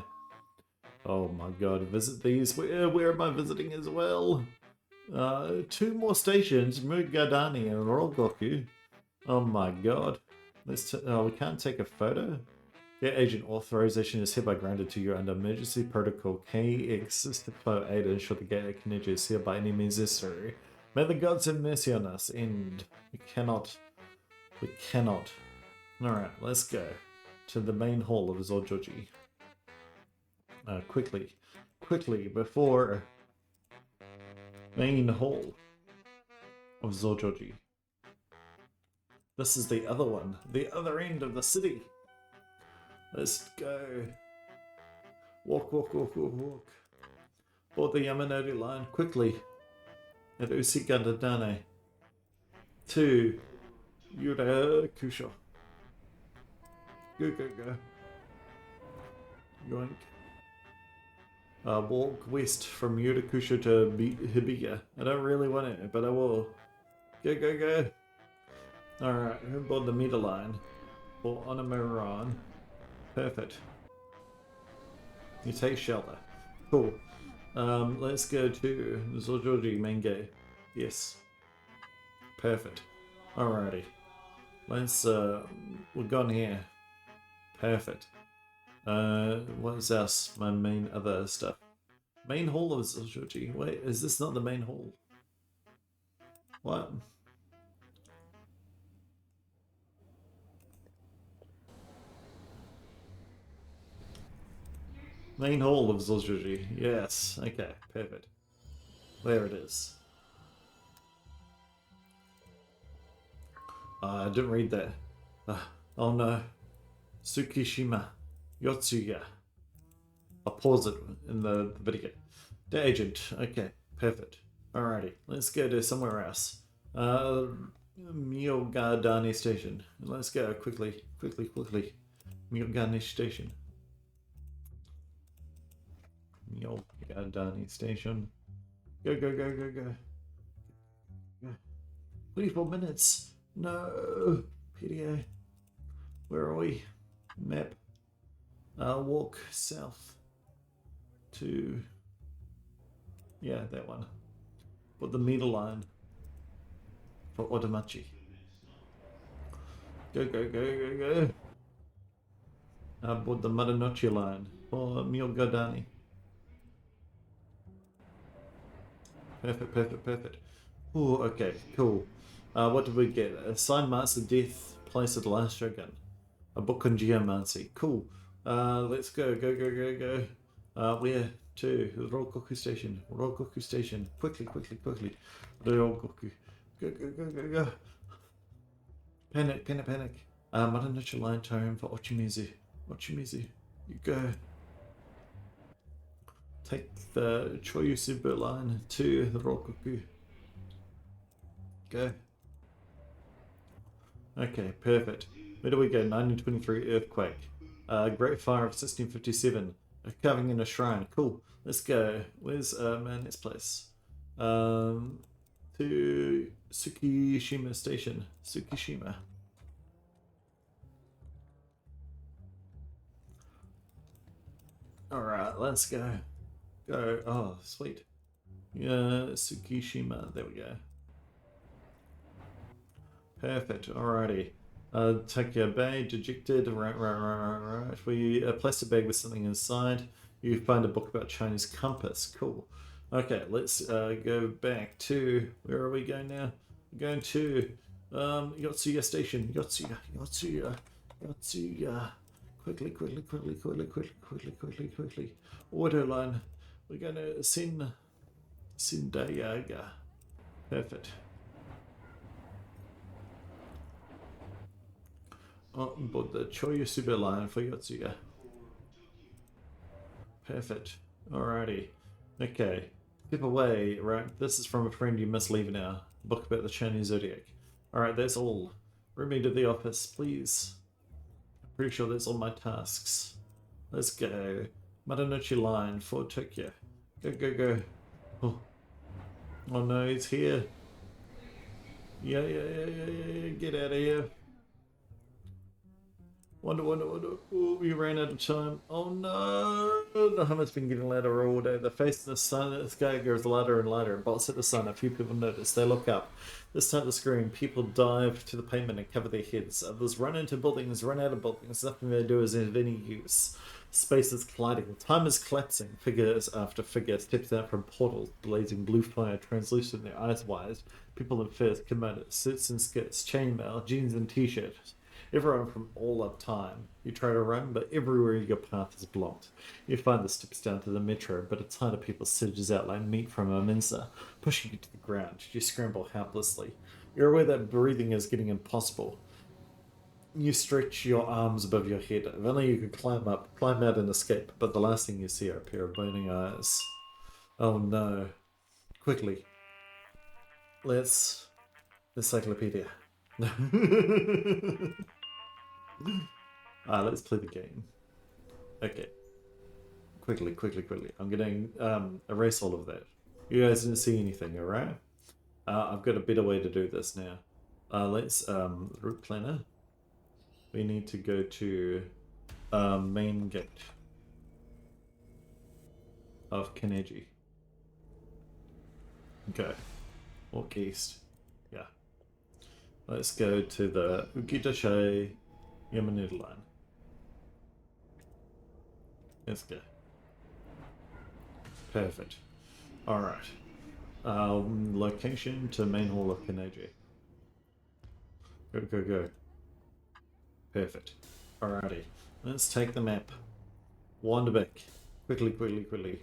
Oh my god, visit these? Where am I visiting as well? 2 more stations, Mugadani and Rogoku. Oh my god. We can't take a photo? Yeah, agent authorization is hereby granted to you under emergency protocol KX658 to ensure the gate at Kaneji is sealed by any means necessary. May the gods have mercy on us. End. We cannot. Alright, let's go to the main hall of Zojoji. Quickly, before main hall of Zojoji. This is the other one, the other end of the city. Let's go. Walk. Board the Yamanori line quickly. At Usigandadane. To Yurakusho. Go. Yoink. Walk west from Yurakusho to Hibiya. I don't really want it, but I will. Go. Alright, board the meter line. For Onamaran. Perfect. You take shelter. Cool. Let's go to Zojoji main gate. Yes. Perfect. Alrighty. Let's, we're gone here. Perfect. What's else? My main other stuff. Main hall of Zojoji. Wait, is this not the main hall? What? Main hall of Zojoji. Yes. Okay, perfect. There it is. I didn't read that. Oh no. Tsukishima. Yotsuya. I'll pause it in the video. The agent. Okay, perfect. Alrighty, let's go to somewhere else. Myogadani Station. Let's go quickly. Myogadani Station. Myogadani Station. Go. 24 minutes. No. PDA. Where are we? Map. Walk south to... Yeah, that one. Put the meter line for Otomachi. Go. Board the Madanochi line for Myogadani. Perfect. Oh, okay, cool. What did we get? Assign Master Death, place at the last shotgun. A book on geomancy. Cool. Let's go. Go. Where to? The Rokoku Station. Rokoku Station. Quickly. The Rokoku. Go. Panic. Maranacha line time for Ochimizu. You go. Take the Choyusubu line to the Rokoku. Go. Okay, perfect. Where do we go? 1923 earthquake. Great Fire of 1657. Carving in a shrine. Cool. Let's go. Where's Manet's place? To Tsukishima Station. Tsukishima. Alright, let's go. Oh, sweet. Yeah, Tsukishima. There we go. Perfect. Alrighty. Tokyo Bay, dejected. Right. We a plastic bag with something inside. You find a book about Chinese compass. Cool. Okay, let's go back to where are we going now? We're going to Yotsuya Station. Yotsuya. Quickly. Order line. We're going to Sindayaga. Perfect. On board the Choyusuba line for Yotsuya. Perfect. Alrighty. Okay. Step away, right? This is from a friend you must leave now. Book about the Chinese Zodiac. Alright, that's all. Bring me to the office, please. I'm pretty sure that's all my tasks. Let's go. Marunouchi line for Tokyo. Go. Oh no, he's here. Yeah. Get out of here. Wonder. Oh, we ran out of time. Oh no! The hum has been getting louder all day. The face of the sun at the sky goes lighter and lighter and bolts at the sun. A few people notice. They look up. This time to scream. People dive to the pavement and cover their heads. Others run into buildings, run out of buildings. Nothing they do is of any use. Space is colliding. Time is collapsing. Figures after figure steps out from portals, blazing blue fire, translucent, their eyes wide. People in furs, kimonos, suits and skirts, chainmail, jeans and t-shirts. Everyone from all of time. You try to run, but everywhere your path is blocked. You find the steps down to the metro, but a ton of people surges out like meat from a mincer, pushing you to the ground. You scramble helplessly. You're aware that breathing is getting impossible. You stretch your arms above your head. If only you could climb out and escape, but the last thing you see are a pair of burning eyes. Oh no. Quickly. Let's... Encyclopedia. Let's play the game. Okay. Quickly. I'm gonna erase all of that. You guys didn't see anything, alright? I've got a better way to do this now. Let's route planner. We need to go to main gate of Kaneji. Okay. Walk east. Yeah. Let's go to the Ukitashai Yamanote line. Let's go. Perfect. Alright. Location to main hall of Kaneji. Go. Perfect. Alrighty. Let's take the map. Wander back. Quickly.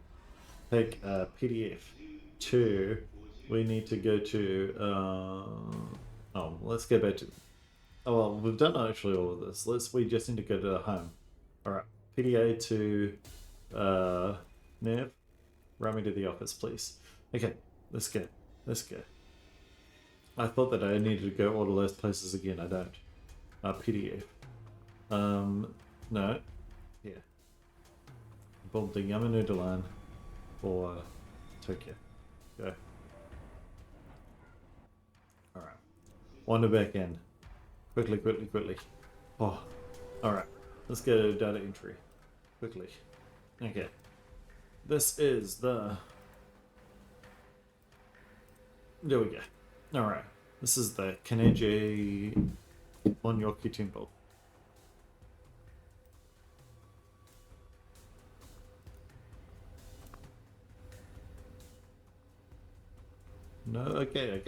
Take PDF. We need to go to let's go back to we've done actually all of this. We just need to go to the home. Alright. PDA to Nav. Run me to the office, please. Okay, let's go. I thought that I needed to go all of those places again. I don't. PDF. No. Yeah. Build the Yamanote line for Tokyo. Go. Alright. Wander back in. Quickly. Oh. Alright. Let's go data entry. Quickly. Okay. This is the... There we go. Alright. This is the Kaneji Onyoki Temple. No, okay.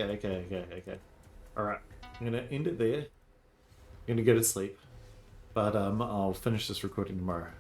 Alright. I'm gonna end it there. I'm gonna go to sleep. But I'll finish this recording tomorrow.